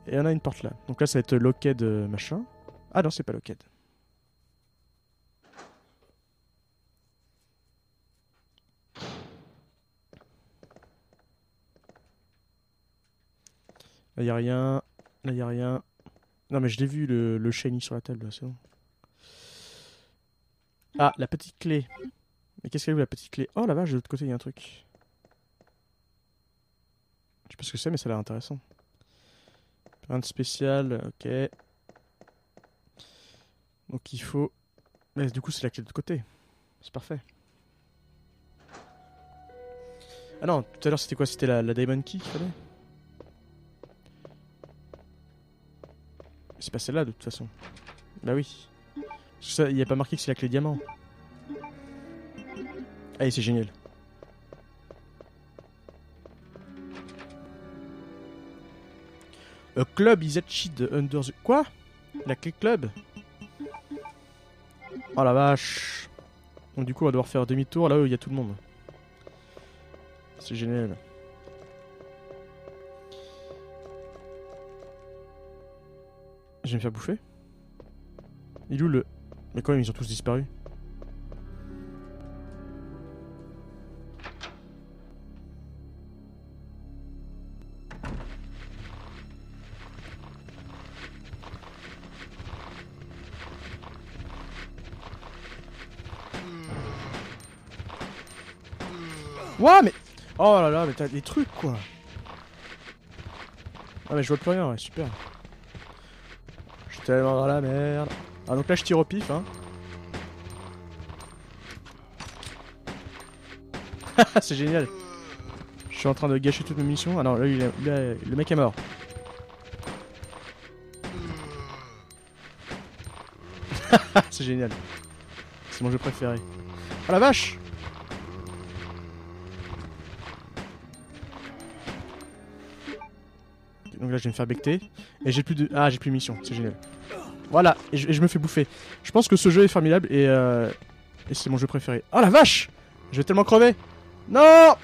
[SPEAKER 1] Et on a une porte là. Donc là ça va être locked machin. Ah non c'est pas locked. Là y'a rien. Là y'a rien. Non mais je l'ai vu le shiny sur la table, c'est bon. Ah, la petite clé. Mais qu'est-ce qu'elle est où la petite clé? Oh la vache, de l'autre côté il y a un truc. Je sais pas ce que c'est mais ça a l'air intéressant. Rien de spécial, ok. Donc il faut... Mais du coup c'est la clé de l'autre côté. C'est parfait. Ah non, tout à l'heure c'était quoi? C'était la Diamond Key qu'il fallait? C'est pas celle-là de toute façon. Bah oui. Il n'y a pas marqué que c'est la clé diamant. Allez, c'est génial. A club is achieved under the... Quoi? La clé club? Oh la vache. Donc du coup on va devoir faire demi-tour là où il y a tout le monde. C'est génial. Je vais me faire bouffer. Il est où le... Mais quand même ils ont tous disparu. Ouah mais... Oh là là mais t'as des trucs quoi. Ah mais je vois plus rien, ouais, super. Je suis tellement dans la merde. Ah donc là je tire au pif hein. C'est génial. Je suis en train de gâcher toutes mes missions. Ah non là, le mec est mort. C'est génial. C'est mon jeu préféré. Oh la vache. Donc là je vais me faire becter. Et j'ai plus de... Ah j'ai plus de mission, c'est génial. Voilà, et je me fais bouffer. Je pense que ce jeu est formidable et c'est mon jeu préféré. Oh la vache! Je vais tellement crever. Non.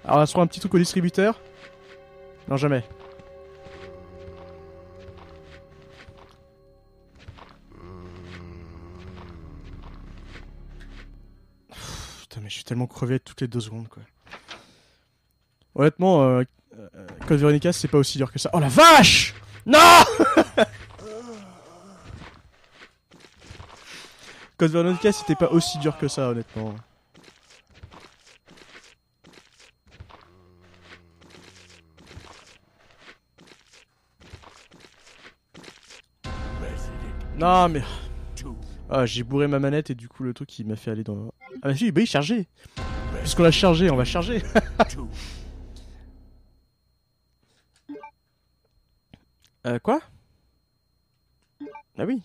[SPEAKER 1] Alors on va se prendre un petit truc au distributeur. Non jamais. Putain mais je suis tellement crevé toutes les 2 secondes quoi. Honnêtement, Code Veronica c'est pas aussi dur que ça. Oh la vache! Non! Code Veronica c'était pas aussi dur que ça honnêtement. Non mais... Ah j'ai bourré ma manette et du coup le truc il m'a fait aller dans... Ah bah si, bah il chargeait. Puisqu'on l'a chargé, on va charger. Quoi? Ah oui.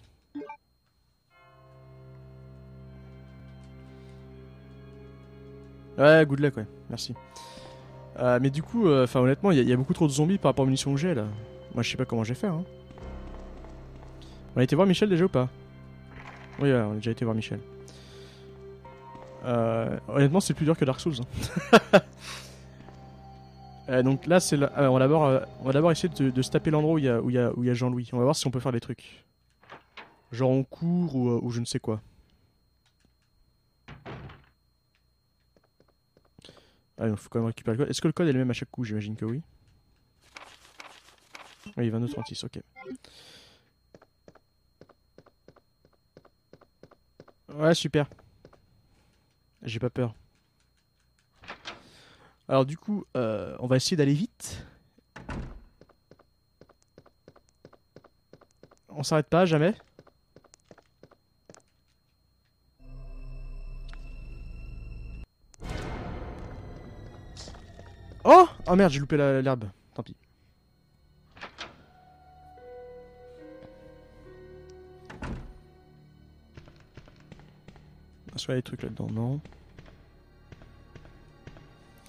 [SPEAKER 1] Ouais, good luck, ouais, merci. Mais du coup, enfin honnêtement, il y a beaucoup trop de zombies par rapport aux munitions que j'ai là. Moi je sais pas comment je vais faire. Hein. On a été voir Michel déjà ou pas? Oui, on a déjà été voir Michel. Honnêtement, c'est plus dur que Dark Souls. Hein. Donc là, c'est on va d'abord essayer de se taper l'endroit où il y a Jean-Louis. On va voir si on peut faire des trucs. Genre on court ou je ne sais quoi. Ah, il faut quand même récupérer le code. Est-ce que le code est le même à chaque coup? J'imagine que oui. Oui, 2236, ok. Ouais, super. J'ai pas peur. Alors du coup, on va essayer d'aller vite. On s'arrête pas, jamais. Oh! Oh merde, j'ai loupé l'herbe. Tant pis. Est-ce qu'il y a des trucs là-dedans? Non.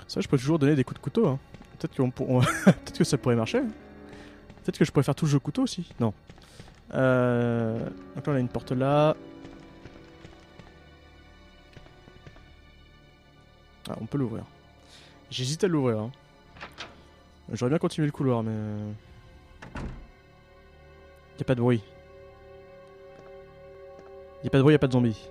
[SPEAKER 1] Ça, je peux toujours donner des coups de couteau. Hein. Peut-être Peut-être que ça pourrait marcher. Hein. Peut-être que je pourrais faire tout le jeu couteau aussi. Non. Donc là, on a une porte là. Ah, on peut l'ouvrir. J'hésite à l'ouvrir. Hein. J'aurais bien continué le couloir, mais... Y'a pas de bruit. Y'a pas de bruit, y'a pas de zombies.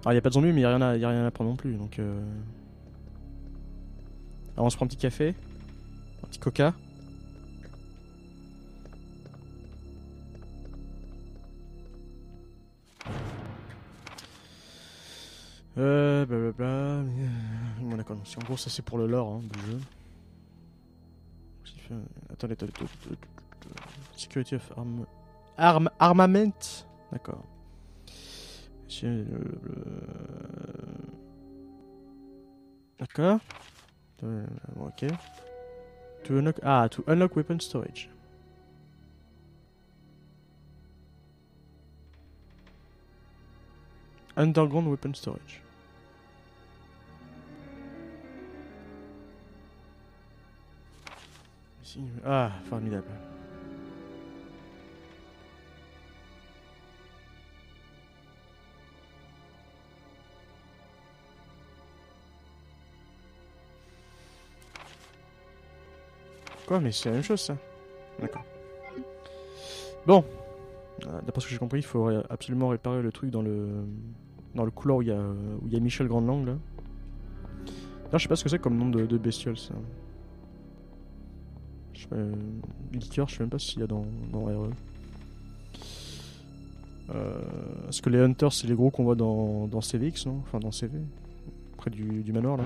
[SPEAKER 1] Alors y'a pas de zombies, mais y'a rien à prendre non plus, donc... Alors on se prend un petit café. Un petit coca. Blablabla. Bon d'accord, en gros ça c'est pour le lore hein, du jeu. Attendez. Security of armament. D'accord. D'accord. Ok. To unlock weapon storage. Underground weapon storage. Ici. Ah, formidable. Quoi? Mais c'est la même chose ça. D'accord. Bon. D'après ce que j'ai compris, il faut absolument réparer le truc dans le couloir où il y a Michel Grandlangue là. Là, je sais pas ce que c'est comme nom de bestiole ça. Liqueur, je sais même pas s'il y a dans RE. Est-ce que les Hunters c'est les gros qu'on voit dans CVX non? Enfin dans CV. Près du manoir là.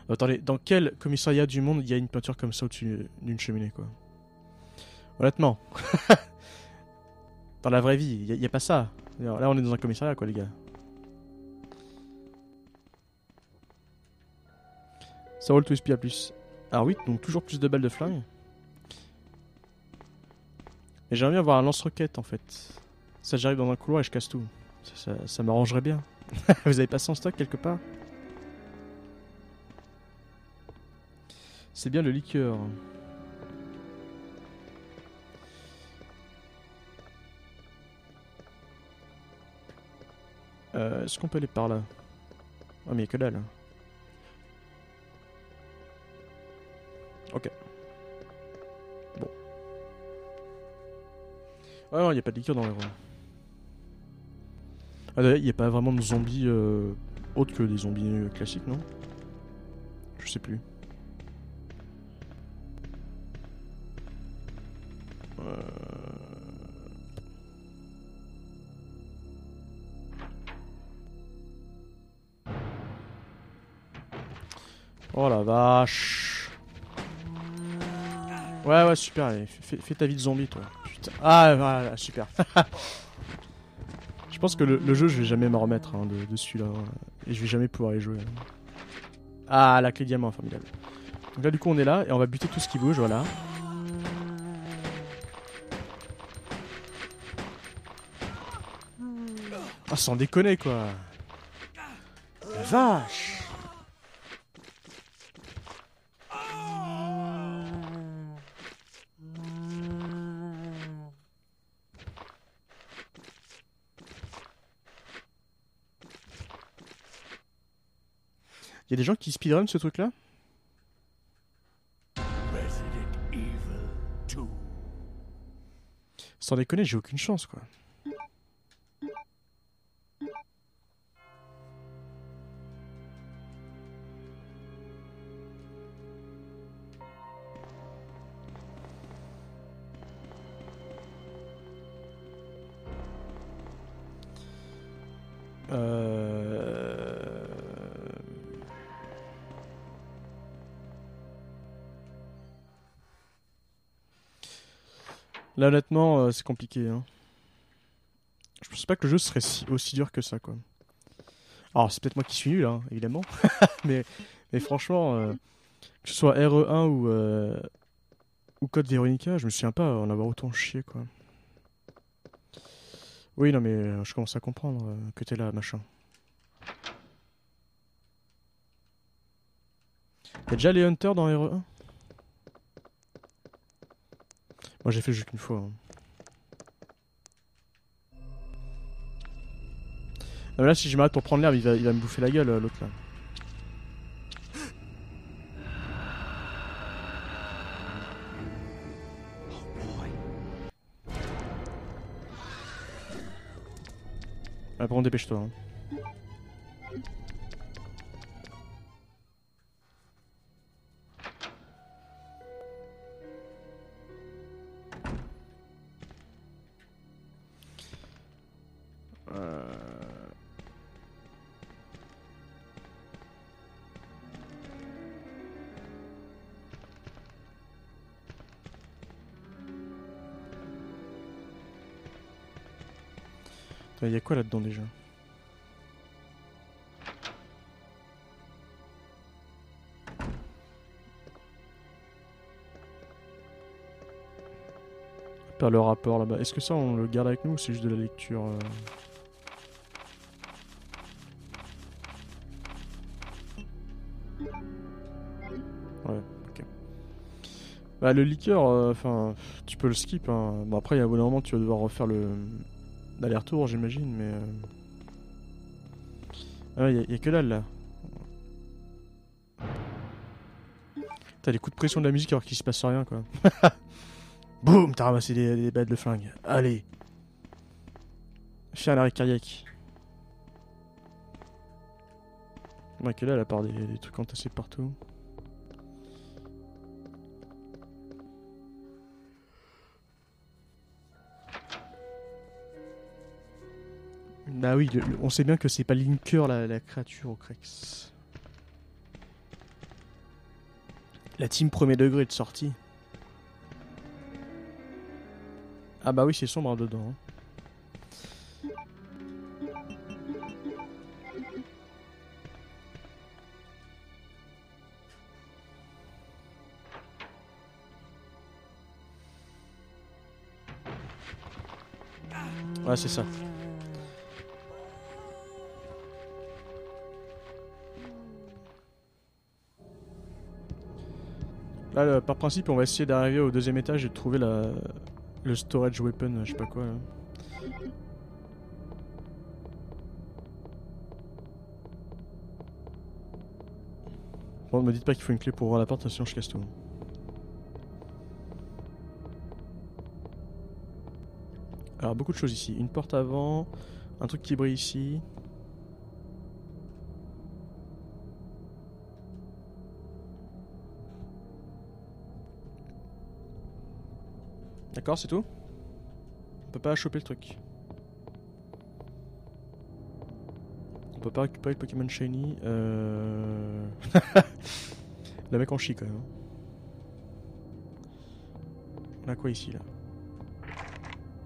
[SPEAKER 1] Attendez, dans quel commissariat du monde il y a une peinture comme ça au-dessus d'une cheminée quoi? Honnêtement. Dans la vraie vie, il y a pas ça. Là on est dans un commissariat quoi les gars. Ça roule tout SP à plus. Ah oui, donc toujours plus de balles de flingue. Et j'aimerais bien avoir un lance-roquette en fait. Ça j'arrive dans un couloir et je casse tout. Ça m'arrangerait bien. Vous avez pas ça en stock quelque part? C'est bien le liqueur. Est-ce qu'on peut aller par là? Oh mais y'a que dalle. Ok. Bon. Ah non, y'a pas de liqueur dans les rangs. Ah d'ailleurs, y'a pas vraiment de zombies autres que des zombies classiques, non? Je sais plus. Oh la vache. Ouais, super. Allez, fais ta vie de zombie, toi. Putain. Ah, voilà, super. Je pense que le jeu, je vais jamais m'en remettre hein, de celui-là. Et je vais jamais pouvoir y jouer. Ah, la clé diamant, formidable. Donc là, du coup, on est là et on va buter tout ce qui bouge, voilà. Ah, sans déconner, quoi. La vache. Y a des gens qui speedrun ce truc là?
[SPEAKER 7] Resident Evil 2.
[SPEAKER 1] Sans déconner, j'ai aucune chance quoi. Là honnêtement c'est compliqué hein. Je pense pas que le jeu serait aussi dur que ça quoi. Alors c'est peut-être moi qui suis nul hein, évidemment. mais franchement que ce soit RE1 ou Code Veronica, je me souviens pas en avoir autant chié quoi. Oui non mais je commence à comprendre que t'es là machin. Y'a déjà les Hunters dans RE1? Moi j'ai fait le jeu qu'une fois. Hein. Ah, là si je m'arrête pour prendre l'herbe, il va me bouffer la gueule l'autre là. Ah, par contre dépêche-toi. Hein. Il y a quoi là-dedans déjà? Par le rapport là-bas. Est-ce que ça on le garde avec nous ou c'est juste de la lecture Ouais, ok. Bah le liqueur, enfin, tu peux le skip. Hein. Bon après, il y a un bon moment, tu vas devoir refaire l'aller-retour, j'imagine, mais. Ah ouais, y a que dalle là. T'as des coups de pression de la musique alors qu'il se passe rien quoi. Boum, t'as ramassé des balles de flingue. Allez. Fais un arrêt cardiaque. Ouais, que dalle à part des trucs entassés partout. Bah oui, on sait bien que c'est pas Linker la créature au Crex. La team premier degré de sortie. Ah bah oui, c'est sombre hein, dedans. Hein. Ouais, c'est ça. Là, par principe, on va essayer d'arriver au deuxième étage et de trouver le storage weapon, je sais pas quoi. Là. Bon, me dites pas qu'il faut une clé pour ouvrir la porte, sinon je casse tout. Alors, beaucoup de choses ici. Une porte avant, un truc qui brille ici. D'accord, c'est tout? On peut pas choper le truc. On peut pas récupérer le Pokémon Shiny. Le mec en chie quand même. On a quoi ici là?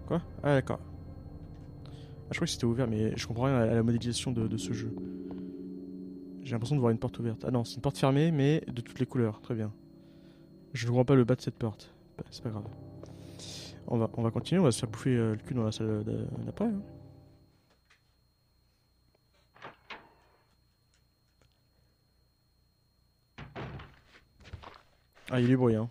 [SPEAKER 1] Quoi? Ah d'accord. Ah, je crois que c'était ouvert mais je comprends rien à la modélisation de ce jeu. J'ai l'impression de voir une porte ouverte. Ah non, c'est une porte fermée mais de toutes les couleurs. Très bien. Je ne vois pas le bas de cette porte. C'est pas grave. On va continuer, on va se faire bouffer le cul dans la salle d'après. Hein. Ah, il y a du bruit, hein.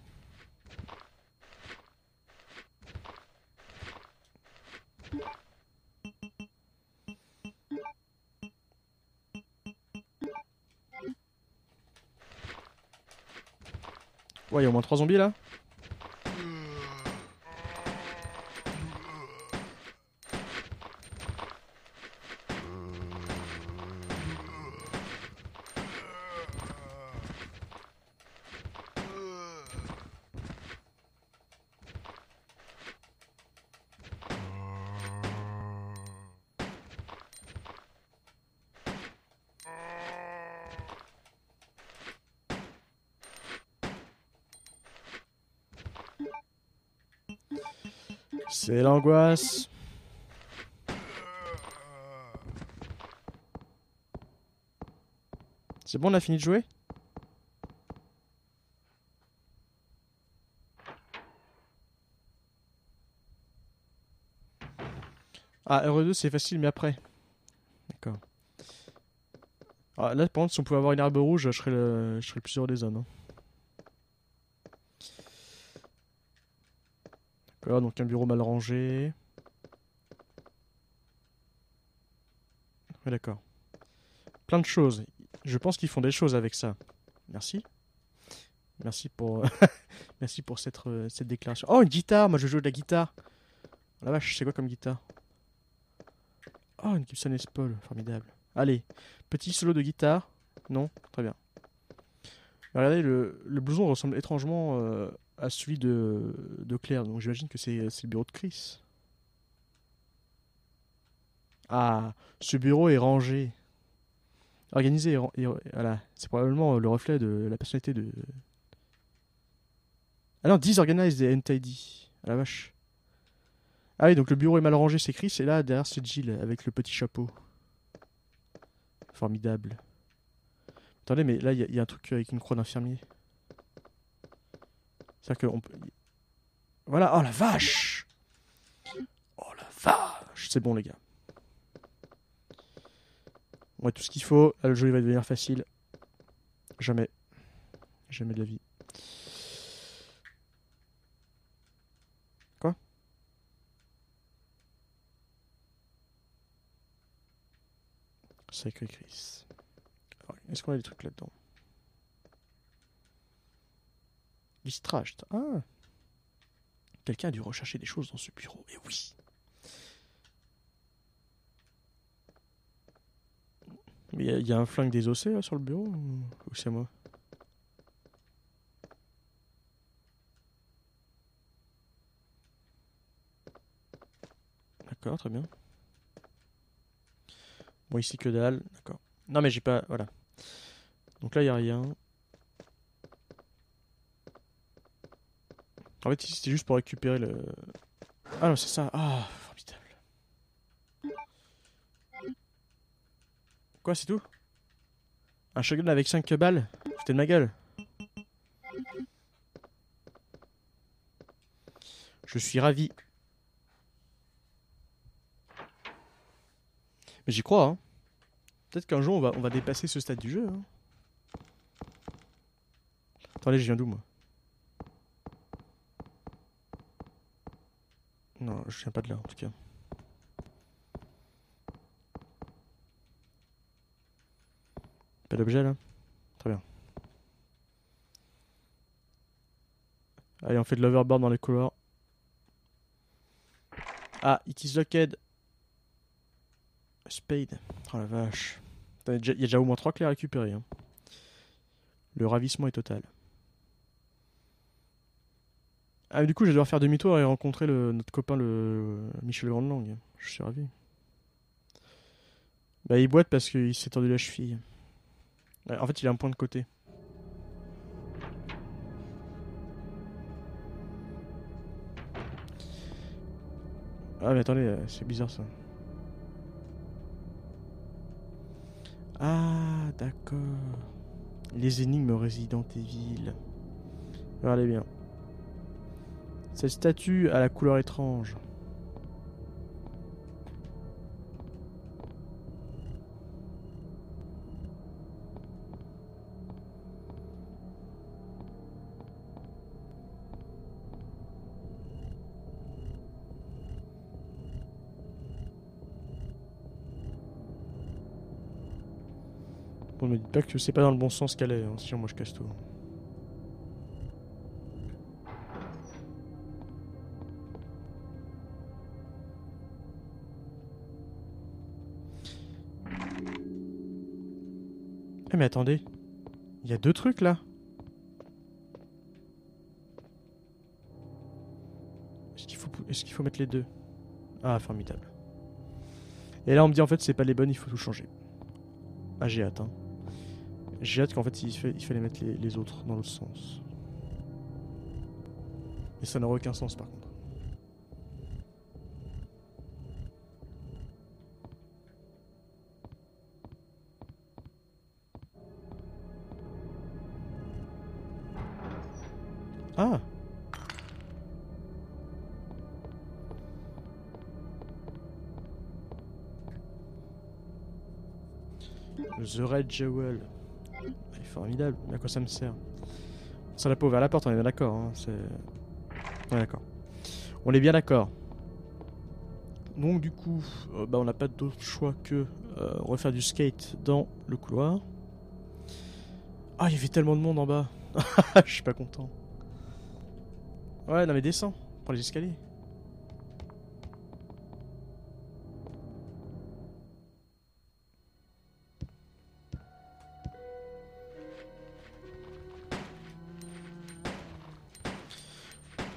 [SPEAKER 1] Ouais, il y a au moins 3 zombies là. C'est l'angoisse. C'est bon, on a fini de jouer? Ah, RE2 c'est facile, mais après. D'accord. Ah, là, par contre, si on pouvait avoir une herbe rouge, je serais le plus heureux des zones. Hein. D'accord, donc un bureau mal rangé. Ouais, d'accord. Plein de choses. Je pense qu'ils font des choses avec ça. Merci. Merci pour, merci pour cette déclaration. Oh, une guitare! Moi, je joue de la guitare. Oh, la vache, c'est quoi comme guitare? Oh, une Gibson Les Paul. Formidable. Allez, petit solo de guitare. Non? Très bien. Regardez, le blouson ressemble étrangement à celui de Claire. Donc, j'imagine que c'est le bureau de Chris. Ah, ce bureau est rangé. Organisé voilà. C'est probablement le reflet de la personnalité de... Ah non, disorganized et untidy. Ah la vache. Ah oui, donc le bureau est mal rangé, c'est Chris, et là, derrière, c'est Jill, avec le petit chapeau. Formidable. Attendez, mais là, il y a un truc avec une croix d'infirmier. C'est-à-dire qu'on peut... Voilà, oh la vache! Oh la vache! C'est bon, les gars. On a tout ce qu'il faut. Là, le jeu il va devenir facile. Jamais. Jamais de la vie. Quoi? Sacré Chris. Est-ce qu'on a des trucs là-dedans? Distracted. Ah! Quelqu'un a dû rechercher des choses dans ce bureau. Et oui! Mais il y a un flingue désossé là sur le bureau ou c'est moi? D'accord, très bien. Bon, ici que dalle, d'accord. Non, mais j'ai pas. Voilà. Donc là, il n'y a rien. En fait, ici, c'était juste pour récupérer le. Ah non, c'est ça. Ah, formidable. Quoi, c'est tout? Un shotgun avec 5 balles? Foutez de ma gueule. Je suis ravi. Mais j'y crois, hein. Peut-être qu'un jour, on va dépasser ce stade du jeu. Hein. Attendez, je viens d'où, moi? Non, je viens pas de là, en tout cas. Pas d'objet, là? Très bien. Allez, on fait de l'overboard dans les couloirs. Ah, it is locked. Spade. Oh la vache. Il y a déjà au moins 3 clés à récupérer. Hein. Le ravissement est total. Ah, mais du coup, je vais devoir faire demi-tour et rencontrer notre copain, le Michel Grandlang. Je suis ravi. Bah, il boite parce qu'il s'est tordu la cheville. En fait, il a un point de côté. Ah, mais attendez, c'est bizarre ça. Ah, d'accord. Les énigmes Resident Evil. Regardez bien. Cette statue a la couleur étrange. Bon, ne me dites pas que c'est pas dans le bon sens qu'elle est, hein, sinon moi je casse tout. Eh mais attendez. Il y a deux trucs là. Est-ce qu'il faut mettre les deux? Ah, formidable. Et là on me dit en fait c'est pas les bonnes, il faut tout changer. Ah j'ai hâte hein. J'ai hâte qu'en fait il fallait mettre les autres dans l'autre sens. Et ça n'aurait aucun sens par contre. Ah! The Red Jewel. Il est formidable, mais à quoi ça me sert? Ça l'a pas ouvert la porte, on est bien d'accord. Hein. On est d'accord. On est bien d'accord. Donc du coup, on n'a pas d'autre choix que refaire du skate dans le couloir. Ah, il y avait tellement de monde en bas. Je suis pas content. Ouais, non mais descends, prends les escaliers.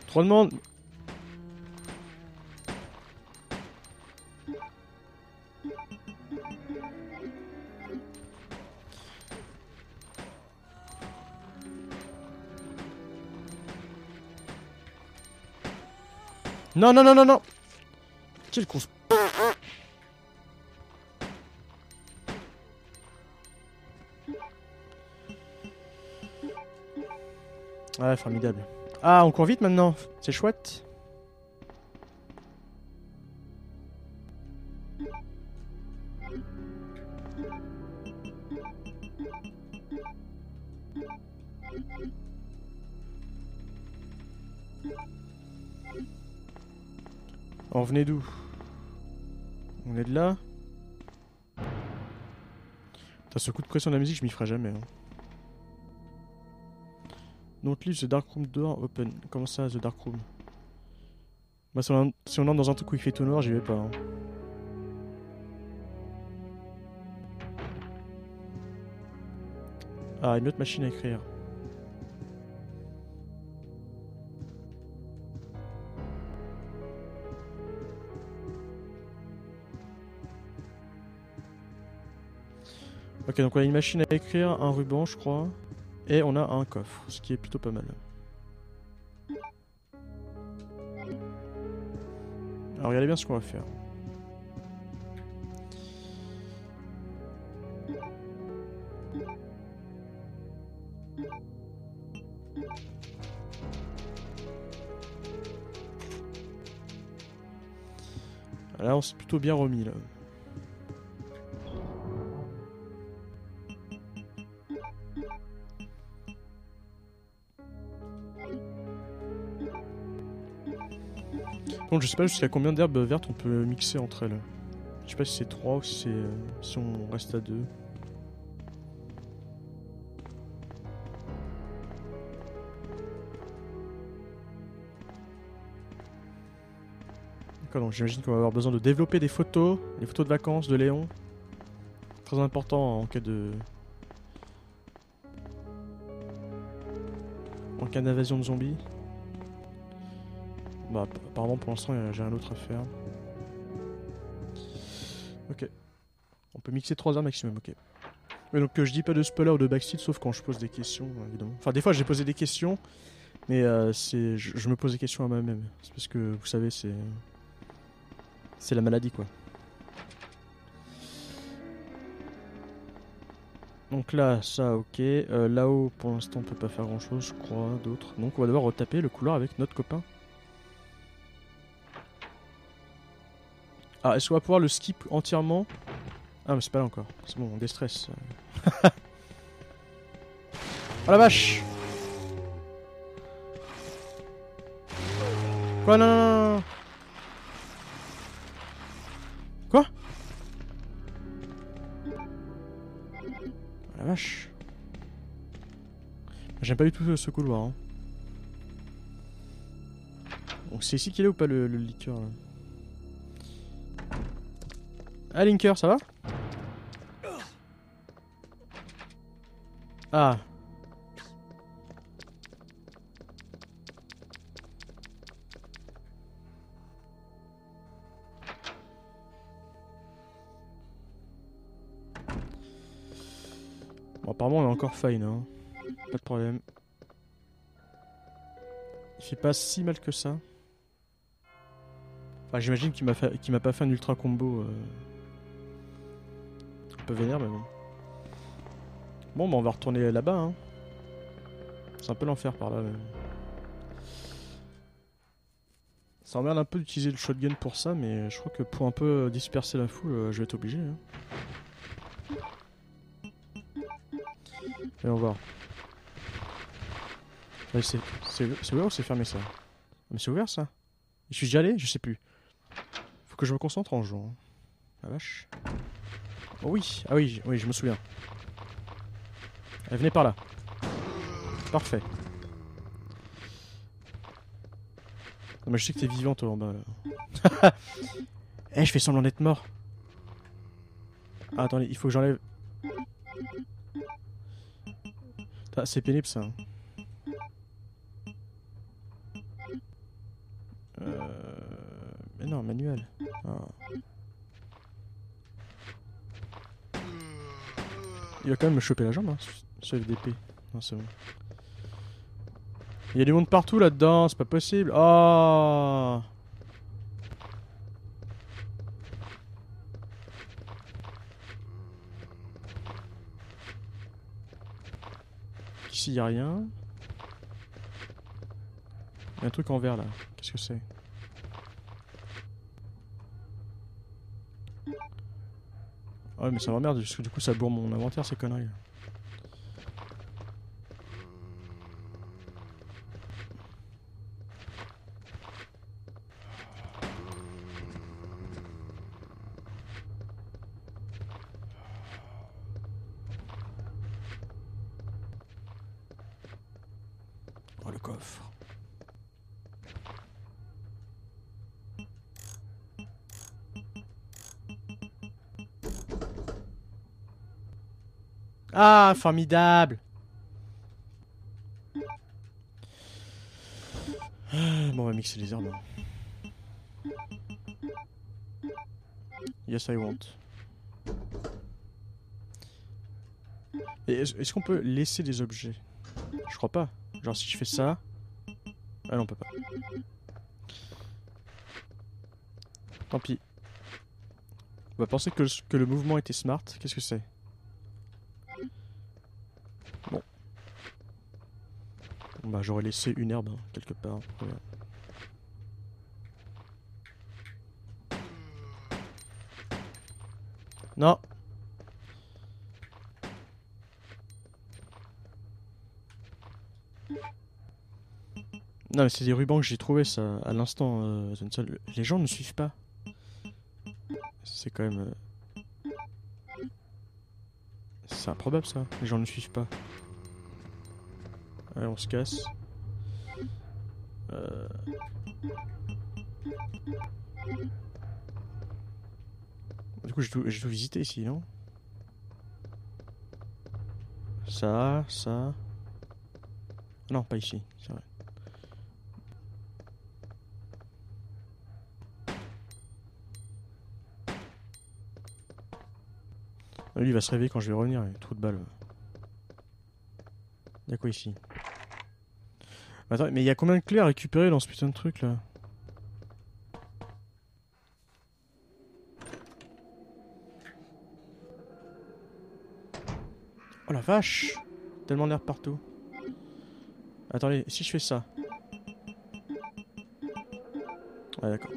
[SPEAKER 1] Trop de monde. Non, non, non, non, non. Quel con. Ouais, formidable. Ah, on court vite maintenant. C'est chouette. On venait d'où? On est de là. T'as ce coup de pression de la musique, je m'y ferai jamais. Hein. Donc leave the dark room door open. Comment ça, the dark room? Bah, si on entre dans un truc où il fait tout noir, j'y vais pas. Hein. Ah, une autre machine à écrire. Ok, donc on a une machine à écrire, un ruban, je crois. Et on a un coffre, ce qui est plutôt pas mal. Alors regardez bien ce qu'on va faire. Là on s'est plutôt bien remis là. Donc je sais pas jusqu'à combien d'herbes vertes on peut mixer entre elles. Je sais pas si c'est 3 ou si, si on reste à 2. D'accord, donc j'imagine qu'on va avoir besoin de développer des photos, les photos de vacances de Léon. Très important en cas de... en cas d'invasion de zombies. Bah apparemment pour l'instant j'ai rien d'autre à faire. Ok. On peut mixer 3 armes maximum, ok. Mais donc je dis pas de spoiler ou de backseat sauf quand je pose des questions évidemment. Enfin des fois j'ai posé des questions mais je me pose des questions à moi-même. C'est parce que vous savez c'est la maladie quoi. Donc là ça ok. Là-haut pour l'instant on peut pas faire grand chose je crois d'autres. Donc on va devoir retaper le couloir avec notre copain. Ah, est-ce qu'on va pouvoir le skip entièrement? Ah, mais c'est pas là encore. C'est bon, on déstresse. Oh la vache! Quoi? Non, non, non, non. Quoi? Oh la vache. J'aime pas du tout ce couloir. Hein. Donc c'est ici qu'il est ou pas le liqueur là? Ah Linker, ça va? Ah. Bon, apparemment on est encore fine, hein. Pas de problème. Il fait pas si mal que ça. Enfin, j'imagine qu'il m'a pas fait un ultra combo. Un peu vénère, mais bon. Bon, bah on va retourner là-bas, hein. C'est un peu l'enfer par là. Mais... ça emmerde un peu d'utiliser le shotgun pour ça, mais je crois que pour un peu disperser la foule, je vais être obligé. Hein. Allons voir. Ouais, c'est ouvert ou c'est fermé ça? Mais c'est ouvert ça? Je suis déjà allé? Je sais plus. Faut que je me concentre en jouant. La vache. Oh oui, ah oui, oui, je me souviens. Elle venait par là. Parfait. Non, mais je sais que t'es vivant toi en bas là. Eh, je fais semblant d'être mort. Ah, attendez, il faut que j'enlève. Ah, c'est pénible ça. Mais non, manuel. Ah. Il va quand même me choper la jambe, hein, ce FDP. Non, c'est bon. Il y a du monde partout là-dedans, c'est pas possible. Oh. Ici, il y a rien. Il y a un truc en vert là. Qu'est-ce que c'est? Ah ouais, mais ça m'emmerde parce que du coup ça bourre mon inventaire ces conneries. Oh le coffre. Ah, formidable. Bon, on va mixer les herbes. Yes, I want. Est-ce qu'on peut laisser des objets? Je crois pas. Genre si je fais ça... ah non, on peut pas. Tant pis. On va penser que le mouvement était smart. Qu'est-ce que c'est? Bon. Bon bah j'aurais laissé une herbe hein, quelque part. Voilà. Non. Non mais c'est des rubans que j'ai trouvé ça à l'instant. Les gens ne suivent pas. C'est quand même... c'est improbable ça. Les gens ne suivent pas. Allez on se casse. Du coup j'ai tout visité ici non? Ça... non pas ici, c'est vrai. Lui il va se réveiller quand je vais revenir, il y a trop de balles. Y'a quoi ici? Attends, mais il y a combien de clés à récupérer dans ce putain de truc là? Oh la vache! Tellement d'herbe partout. Attendez, si je fais ça. Ouais d'accord.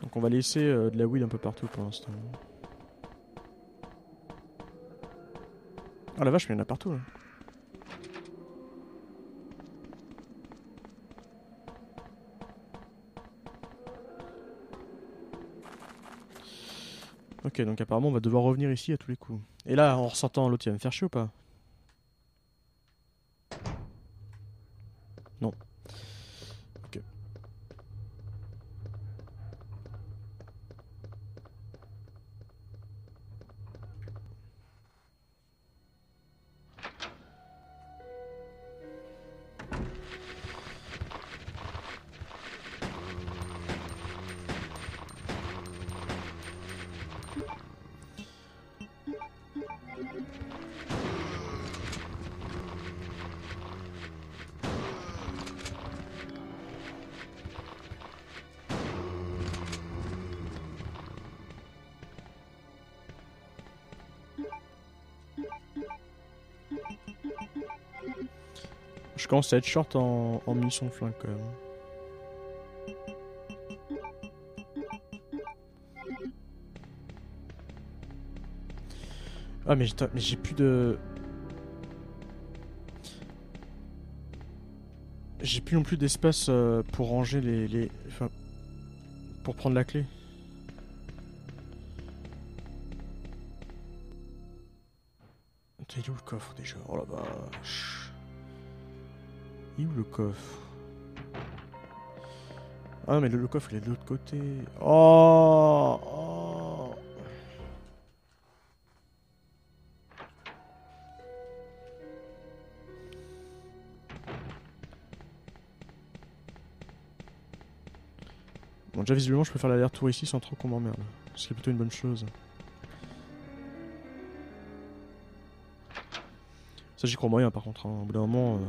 [SPEAKER 1] Donc on va laisser de la weed un peu partout pour l'instant. Oh la vache, mais il y en a partout là. Ok, donc apparemment on va devoir revenir ici à tous les coups. Et là, en ressortant l'autre, il va me faire chier ou pas? Non. Ok. Je commence à être short en munitions de flingue quand même. Ah mais j'ai plus de... J'ai plus non plus d'espace pour ranger les... Enfin... Pour prendre la clé. Il est où le coffre déjà? Oh la vache. Il est où le coffre? Ah mais le coffre il est de l'autre côté. Oh, oh. Bon déjà visiblement je peux faire l'aller-retour ici sans trop qu'on m'emmerde. Ce qui est plutôt une bonne chose. Ça j'y crois moyen par contre, hein. Au bout d'un moment...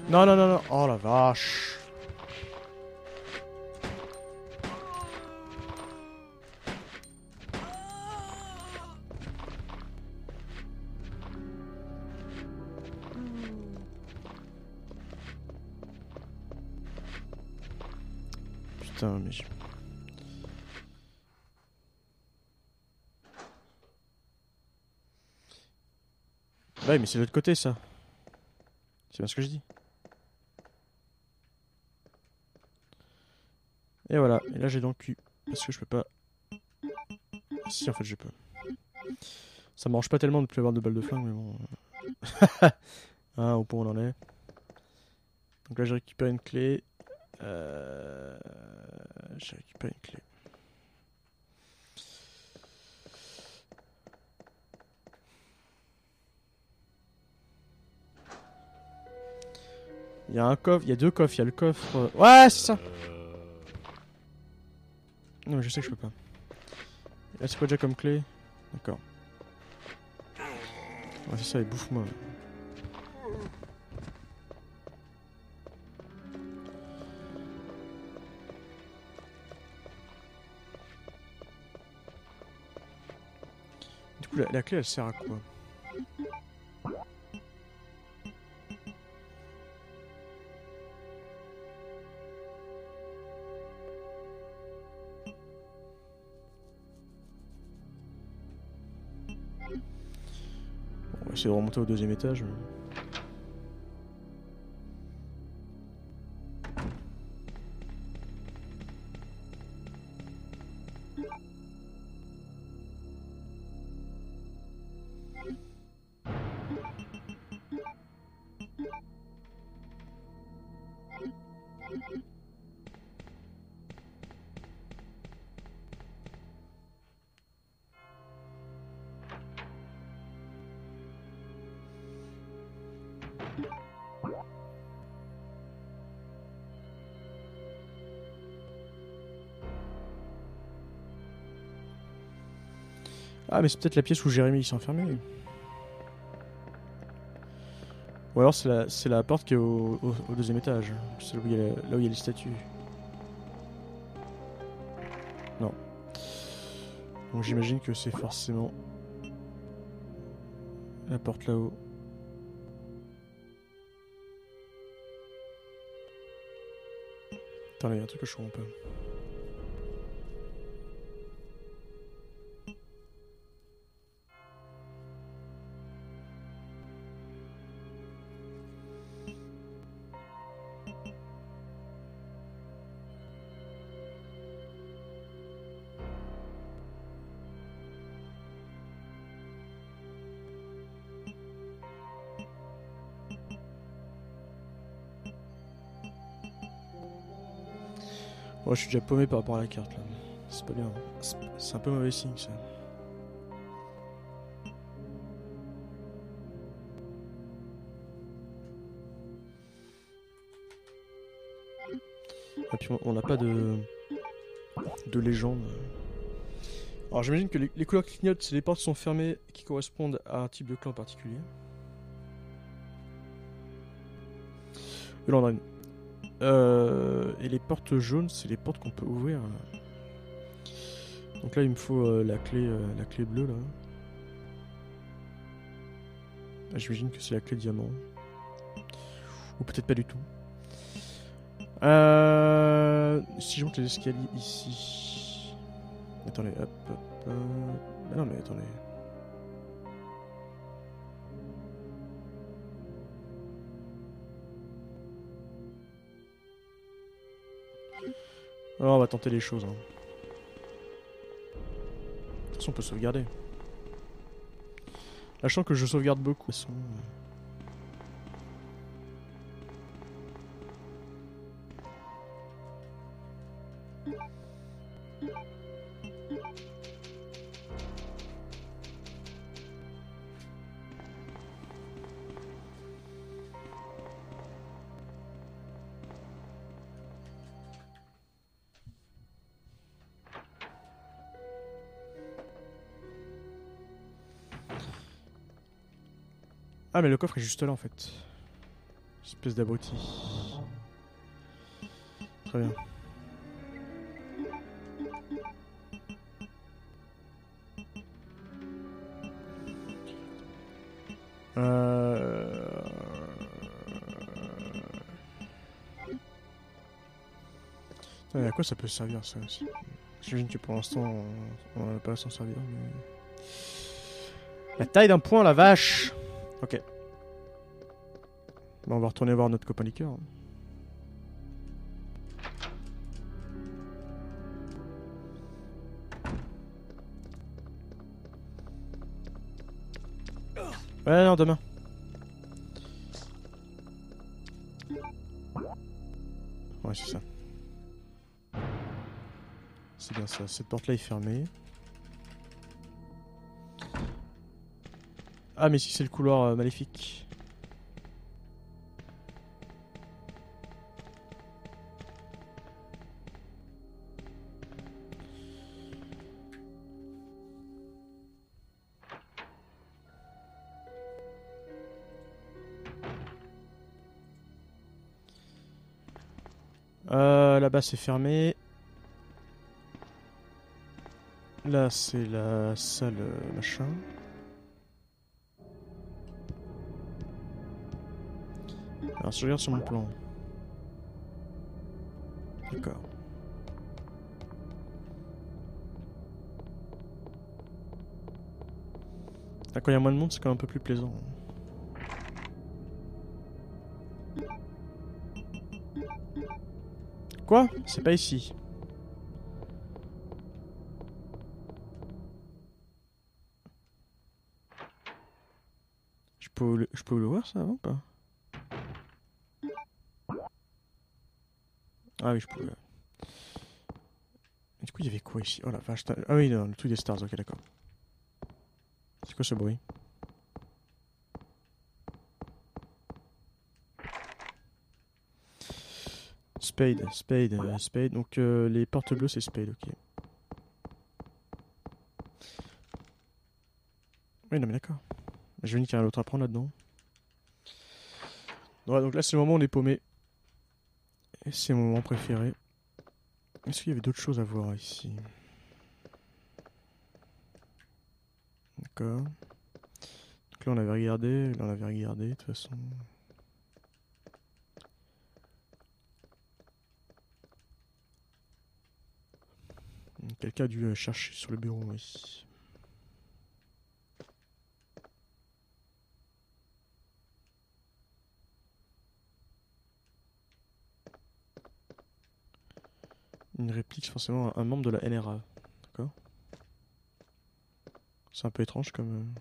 [SPEAKER 1] Non, non, non, non. Oh la vache. Putain, mais... Ouais, mais c'est de l'autre côté, ça. C'est bien ce que je dis. Et voilà, et là j'ai dans le cul. Parce que je peux pas... Si, en fait je peux. Ça m'arrange pas tellement de plus avoir de balles de flingue, mais bon... Hein, au point où on en est. Donc là j'ai récupéré une clé. J'ai récupéré une clé. Il y a un coffre, il y a deux coffres, il y a le coffre... Ouais, c'est ça. Non mais je sais que je peux pas. Là c'est quoi déjà comme clé? D'accord. Ouais c'est ça, il bouffe-moi. Du coup la clé elle sert à quoi? On va essayer de remonter au deuxième étage. Ah mais c'est peut-être la pièce où Jérémy s'est enfermé. Ou alors c'est la porte qui est au deuxième étage. C'est là où il y a les statues. Non. Donc j'imagine que c'est forcément la porte là-haut. Attends, il y a un truc que je comprends pas. Oh, je suis déjà paumé par rapport à la carte là. C'est pas bien. C'est un peu mauvais signe ça. Et puis on n'a pas de légende. Alors j'imagine que les couleurs qui clignotent, c'est les portes qui sont fermées qui correspondent à un type de clan particulier. Et là on a Et les portes jaunes, c'est les portes qu'on peut ouvrir. Donc là, il me faut la clé bleue là. Ah, j'imagine que c'est la clé diamant. Ou peut-être pas du tout. Si je monte les escaliers ici. Attendez, hop, hop, hop. Ah non, mais attendez. Alors, on va tenter les choses. Hein. De toute façon, on peut sauvegarder. Sachant que je sauvegarde beaucoup. De toute façon. Ah mais le coffre est juste là en fait. Espèce d'abruti. Très bien. À quoi ça peut servir ça aussi? J'imagine que pour l'instant on n'a pas à s'en servir. Mais... La taille d'un point, la vache! Ok. Bon, on va retourner voir notre copain liqueur. Ouais, non, demain. Ouais, c'est ça. C'est bien ça. Cette porte-là est fermée. Ah, mais si c'est le couloir maléfique. Là-bas c'est fermé. Là c'est la salle machin. Alors si je regarde sur mon plan. D'accord. Là quand il y a moins de monde c'est quand même un peu plus plaisant. Quoi? C'est pas ici. Je peux le voir ça avant ou pas? Ah oui, je peux. Du coup, il y avait quoi ici? Oh la vache. Ah oui, non, le truc des stars, ok, d'accord. C'est quoi ce bruit? Spade. Donc les portes bleues, c'est Spade, ok. Oui, non, mais d'accord. Je vais dire qu'il y a rien d'autre à prendre là-dedans. Ouais, donc là, c'est le moment où on est paumé. Et c'est mon moment préféré. Est-ce qu'il y avait d'autres choses à voir ici? D'accord. Donc là, on avait regardé. De toute façon. Quelqu'un a dû chercher sur le bureau ici. Une réplique, forcément un membre de la NRA. D'accord. C'est un peu étrange comme...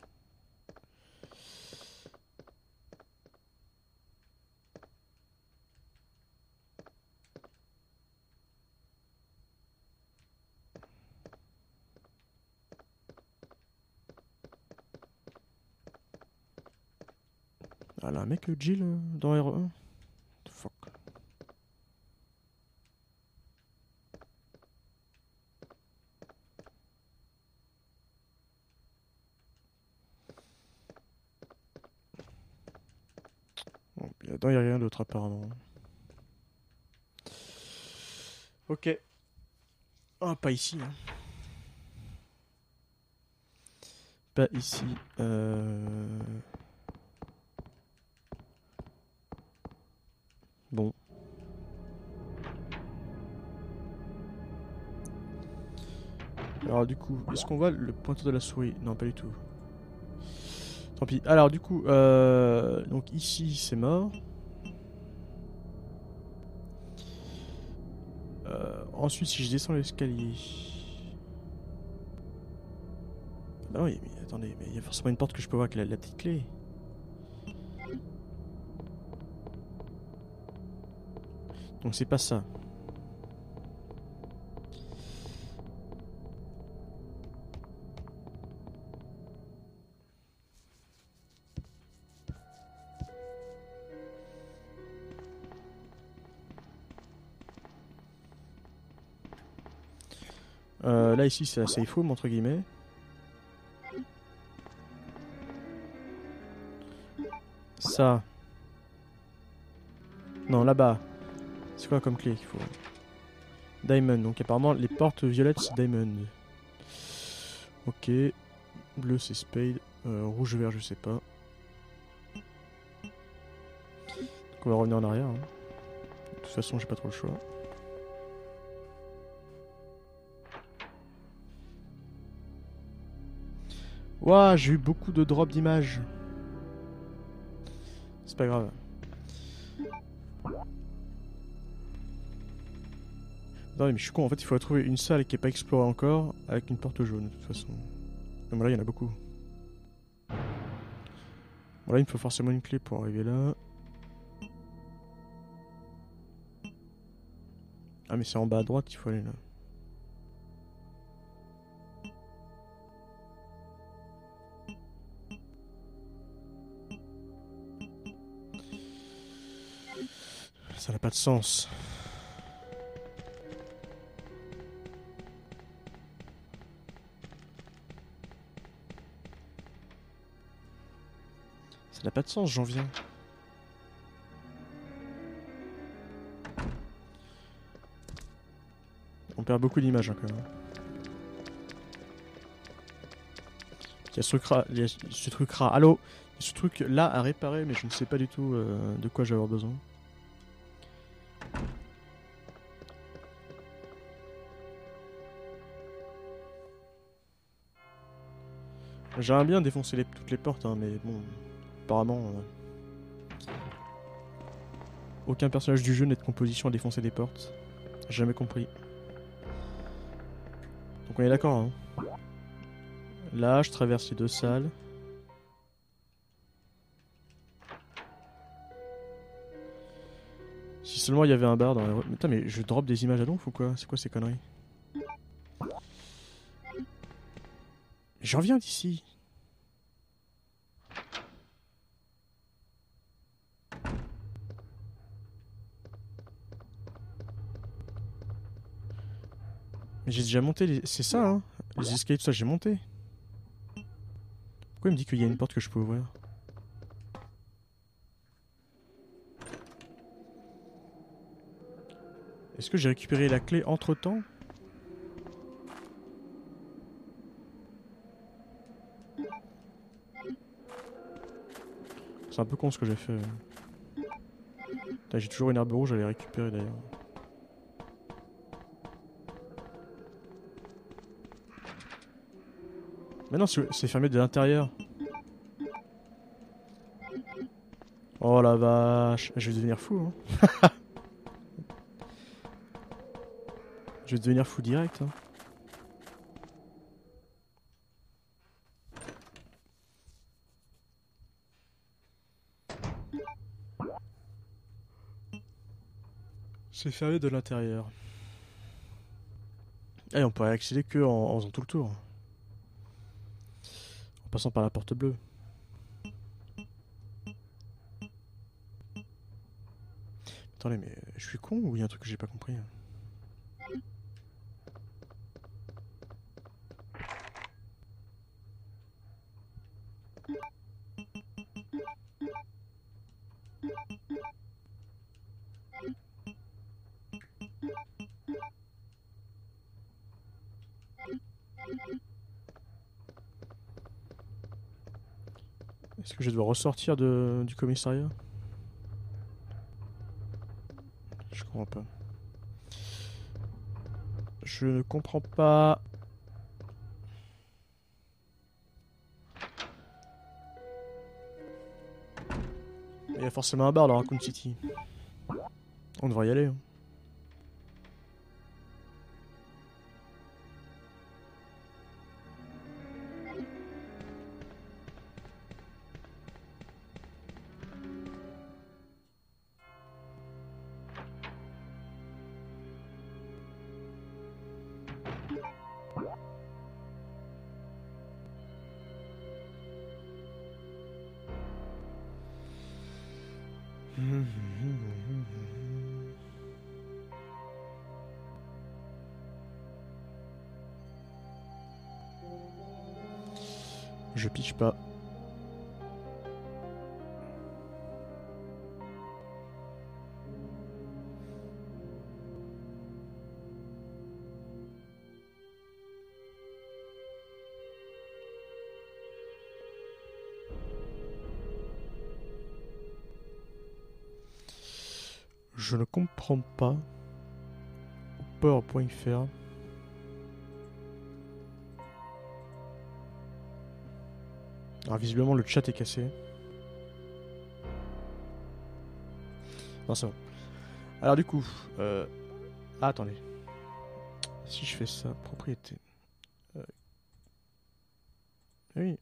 [SPEAKER 1] Ah là, un mec Jill dans RE1. Fuck. Bon, là-dedans, il n'y a rien d'autre apparemment. Ok. Ah, pas ici. Hein. Pas ici. Bon. Alors du coup, est-ce qu'on voit le pointeur de la souris? Non, pas du tout. Tant pis. Alors du coup, donc ici c'est mort. Ensuite, si je descends l'escalier... Bah oui, mais attendez, mais il y a forcément une porte que je peux voir avec la petite clé. Donc c'est pas ça. Là ici c'est la safe home entre guillemets. Ça. Non, là-bas. C'est quoi comme clé qu'il faut? Diamond. Donc apparemment les portes violettes c'est Diamond. Ok. Bleu c'est Spade. Rouge vert je sais pas. Donc on va revenir en arrière. Hein. De toute façon j'ai pas trop le choix. Ouah, j'ai eu beaucoup de drops d'images. C'est pas grave. Non mais je suis con, en fait il faut trouver une salle qui est pas explorée encore avec une porte jaune de toute façon. Donc là il y en a beaucoup. Bon là il me faut forcément une clé pour arriver là. Ah mais c'est en bas à droite qu'il faut aller là. Ça n'a pas de sens. Ça n'a pas de sens, j'en viens. On perd beaucoup d'images hein, quand même. Il y a ce truc là. Allô? Il y a ce truc là à réparer, mais je ne sais pas du tout de quoi je vais avoir besoin. J'aimerais bien défoncer toutes les portes, hein, mais bon, apparemment, aucun personnage du jeu n'est de composition à défoncer des portes. J'ai jamais compris. Donc on est d'accord, hein. Là, je traverse les deux salles. Si seulement il y avait un bar dans les... Mais putain, mais je drop des images à donf ou quoi? C'est quoi ces conneries? J'en viens d'ici. Mais j'ai déjà monté les... C'est ça, hein? Les escaliers, tout ça, j'ai monté. Pourquoi il me dit qu'il y a une porte que je peux ouvrir? Est-ce que j'ai récupéré la clé entre-temps? C'est un peu con ce que j'ai fait. J'ai toujours une herbe rouge à les récupérer d'ailleurs. Mais non, c'est fermé de l'intérieur. Oh la vache, je vais devenir fou. Hein. Je vais devenir fou direct. Hein. C'est fermé de l'intérieur. Et on pourrait accéder que en faisant tout le tour. En passant par la porte bleue. Attendez, mais je suis con ou il y a un truc que j'ai pas compris? Est-ce que je vais devoir ressortir du commissariat? Je comprends pas. Je ne comprends pas. Il y a forcément un bar dans Raccoon City. On devrait y aller. Hein. Je piche pas. Je ne comprends pas. Power.fr. Alors visiblement le chat est cassé. Non c'est bon. Alors du coup, ah, attendez. Si je fais ça, propriété. Oui.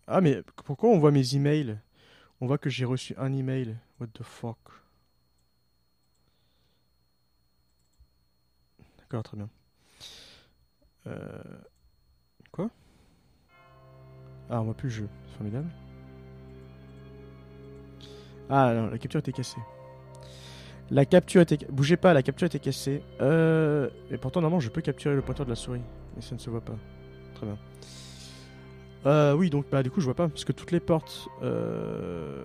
[SPEAKER 1] Ah mais pourquoi on voit mes emails? On voit que j'ai reçu un email. What the fuck? D'accord, très bien. Quoi? Ah, on voit plus le jeu. C'est formidable. Ah non, la capture était cassée. La capture était... Bougez pas, la capture était cassée. Et pourtant, normalement, je peux capturer le pointeur de la souris. Mais ça ne se voit pas. Très bien. Oui, donc, bah, du coup, je vois pas. Parce que toutes les portes... Le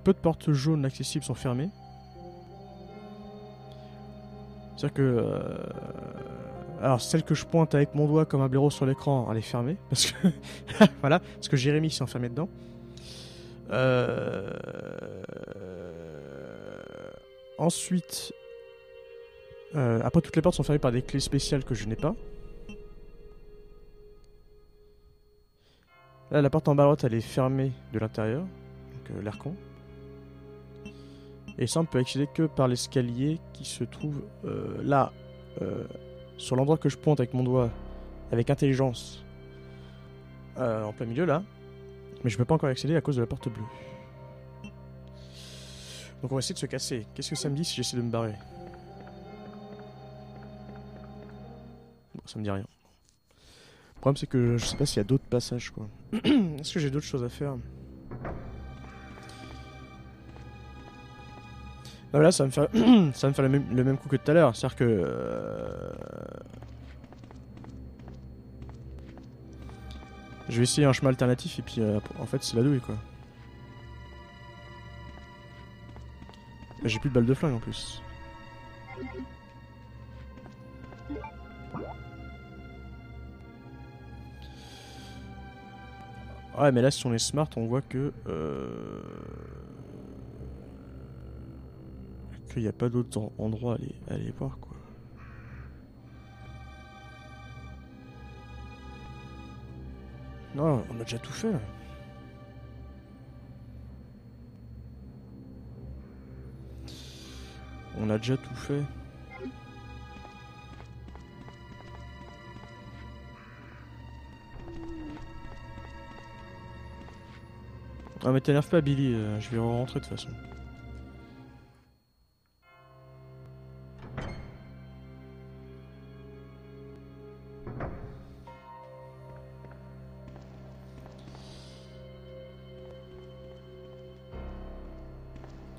[SPEAKER 1] peu de portes jaunes accessibles sont fermées. C'est-à-dire que... Alors, celle que je pointe avec mon doigt comme un blaireau sur l'écran, elle est fermée. Parce que... voilà. Parce que Jérémy s'est enfermé dedans. Ensuite... après, toutes les portes sont fermées par des clés spéciales que je n'ai pas. Là, la porte en bas à droite, elle est fermée de l'intérieur. Donc, l'air con. Et ça, on peut accéder que par l'escalier qui se trouve là. Sur l'endroit que je pointe avec mon doigt, avec intelligence, en plein milieu là, mais je peux pas encore y accéder à cause de la porte bleue. Donc on va essayer de se casser. Qu'est-ce que ça me dit si j'essaie de me barrer? Bon, ça me dit rien. Le problème c'est que je sais pas s'il y a d'autres passages quoi. Est-ce que j'ai d'autres choses à faire? Là, ça va me faire le même coup que tout à l'heure. C'est-à-dire que... je vais essayer un chemin alternatif et puis en fait c'est la douille quoi. Là, j'ai plus de balles de flingue en plus. Ouais mais là si on est smart on voit que... qu'il n'y a pas d'autres endroits à aller voir quoi. Non, on a déjà tout fait là. On a déjà tout fait. Ah mais t'énerve pas Billy, je vais rentrer de toute façon.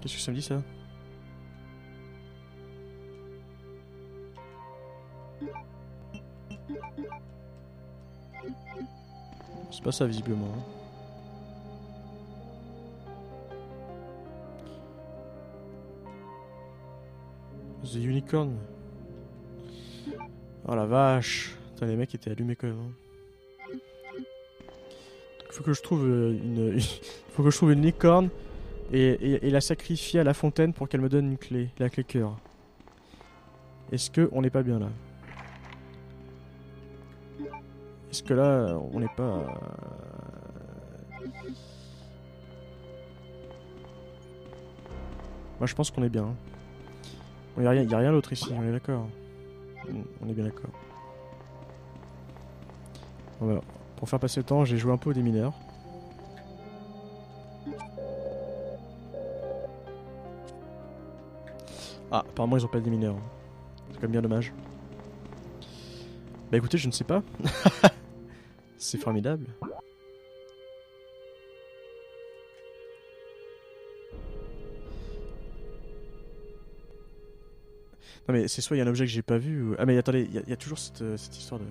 [SPEAKER 1] Qu'est-ce que ça me dit ça? C'est pas ça visiblement. Hein. The Unicorn. Oh la vache. Putain les mecs étaient allumés quand même. Hein. Donc faut que je trouve une... il faut que je trouve une licorne et la sacrifier à la fontaine pour qu'elle me donne une clé, la clé cœur. Est-ce que on n'est pas bien là? Est-ce que là, on n'est pas... Moi, je pense qu'on est bien. Il n'y a rien d'autre ici, on est d'accord. On est bien d'accord. Bon, bah, pour faire passer le temps, j'ai joué un peu au démineur. Ah, apparemment, ils ont pas de démineur. C'est quand même bien dommage. Bah écoutez, je ne sais pas. C'est formidable. Non mais c'est soit il y a un objet que j'ai pas vu ou... Ah mais attendez, il y a toujours cette histoire de...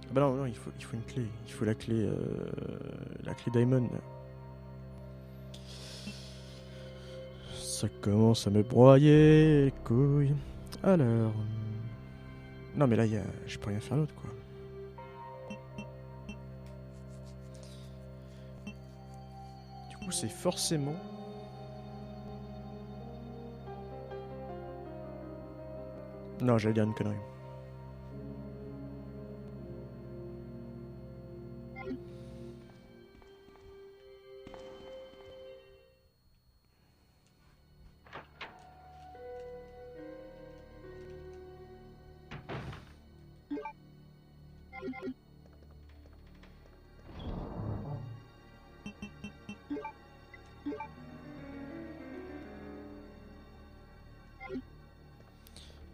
[SPEAKER 1] Ah bah non, il faut une clé. Il faut la clé Diamond. Là. Ça commence à me broyer les couilles. Alors... Non mais là, je peux rien faire d'autre quoi. Du coup c'est forcément... Non, j'allais dire une connerie.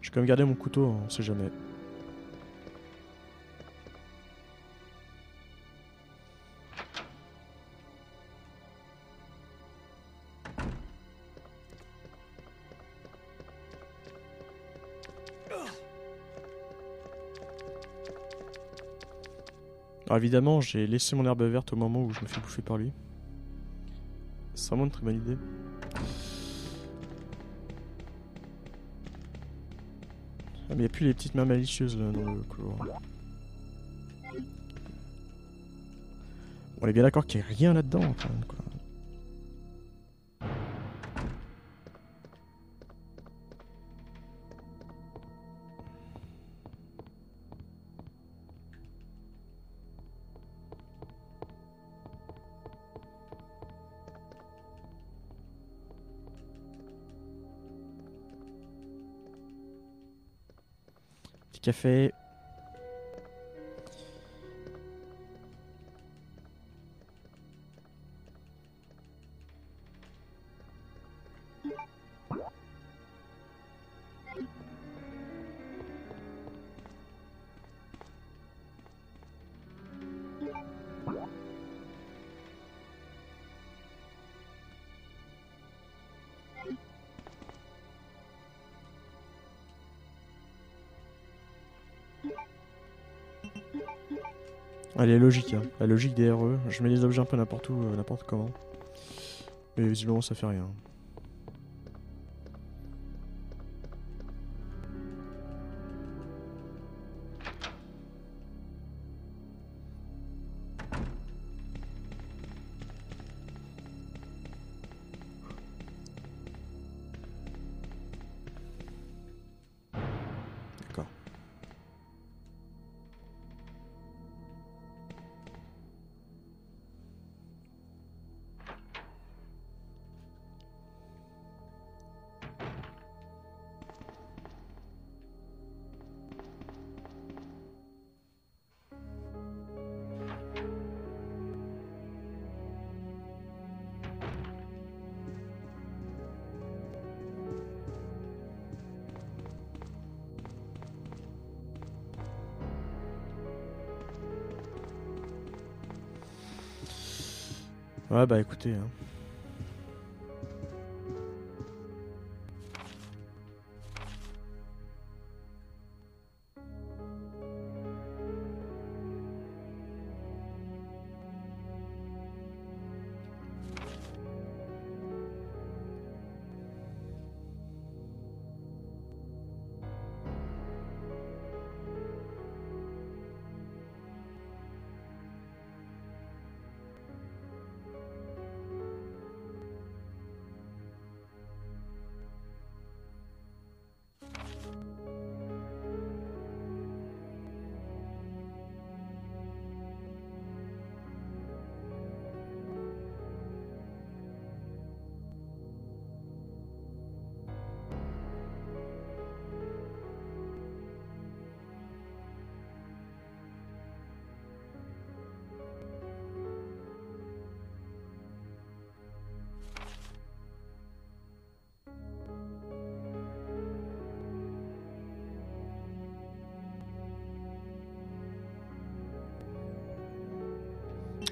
[SPEAKER 1] Je vais quand même garder mon couteau, on sait jamais. Alors évidemment, j'ai laissé mon herbe verte au moment où je me fais bouffer par lui. C'est vraiment une très bonne idée. Ah mais il n'y a plus les petites mains malicieuses là dans le couloir. On est bien d'accord qu'il n'y a rien là-dedans quand même, quoi. Petit café. Elle est logique, hein. La logique des RE. Je mets les objets un peu n'importe où, n'importe comment. Mais visiblement ça fait rien. D'accord. Ouais bah écoutez, hein.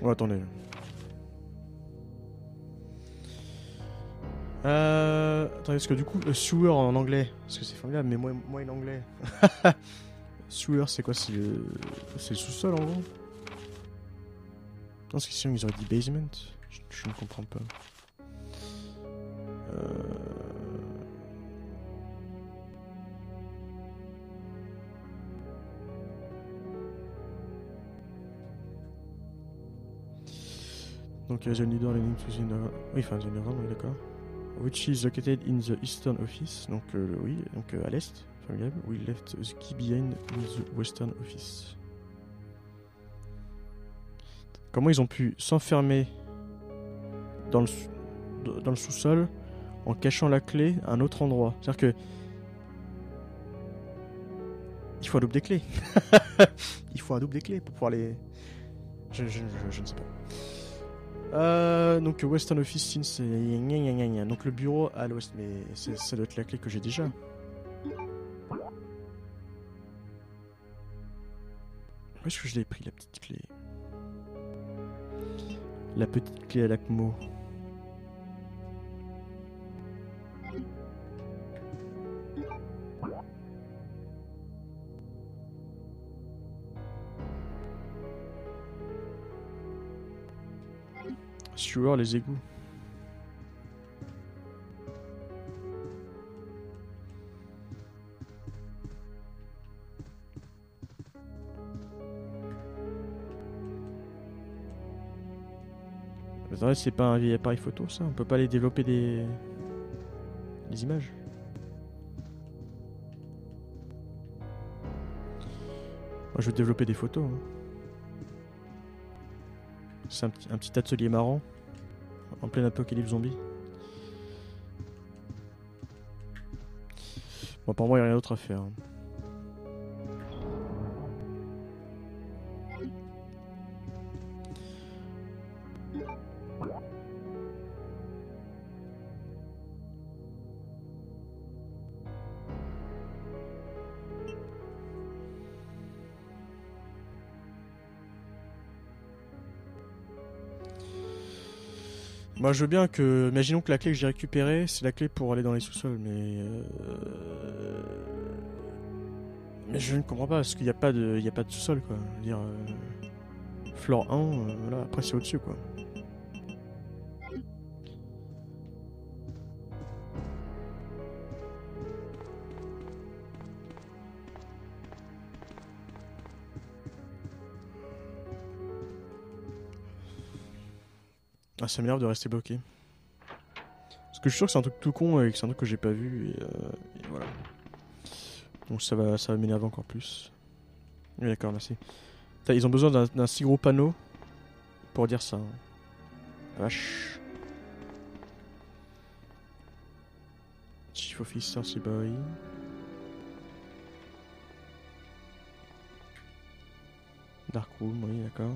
[SPEAKER 1] Oh, attendez. Attendez, parce que du coup, sewer en anglais, parce que c'est formidable, mais moi en anglais. Sewer, c'est quoi? C'est le sous-sol en gros? Non, parce que sinon ils auraient dit basement. Je ne comprends pas. Donc the leader leading to the underground. Oui, enfin the underground, oui, d'accord. Which is located in the eastern office. Donc oui, donc à l'est. Formidable. We left the key behind in the western office. Comment ils ont pu s'enfermer dans le sous-sol en cachant la clé à un autre endroit? C'est-à-dire que il faut un double des clés. Il faut un double des clés pour pouvoir les... Je ne sais pas. Donc Western Office since c'est... Donc le bureau à l'ouest, mais ça doit être la clé que j'ai déjà. Où est-ce que je l'ai pris la petite clé? La petite clé à l'ACMO. Sewer, les égouts. Attendez, c'est pas un vieil appareil photo ça? On peut pas aller développer des images? Moi je veux développer des photos. Hein. C'est un petit atelier marrant en pleine apocalypse zombie. Bon, pour moi il n'y a rien d'autre à faire. Hein. Moi je veux bien que... Imaginons que la clé que j'ai récupérée, c'est la clé pour aller dans les sous-sols, mais... Mais je ne comprends pas, parce qu'il n'y a pas de sous-sol, quoi. Je veux dire... Floor 1, voilà, après c'est au-dessus, quoi. Ah, ça m'énerve de rester bloqué. Parce que je suis sûr que c'est un truc tout con et que c'est un truc que j'ai pas vu et voilà. Donc ça va m'énerver encore plus. Oui, d'accord, merci. Ils ont besoin d'un si gros panneau pour dire ça. Vache. Chief Officer, c'est boy. Dark Room, oui, d'accord.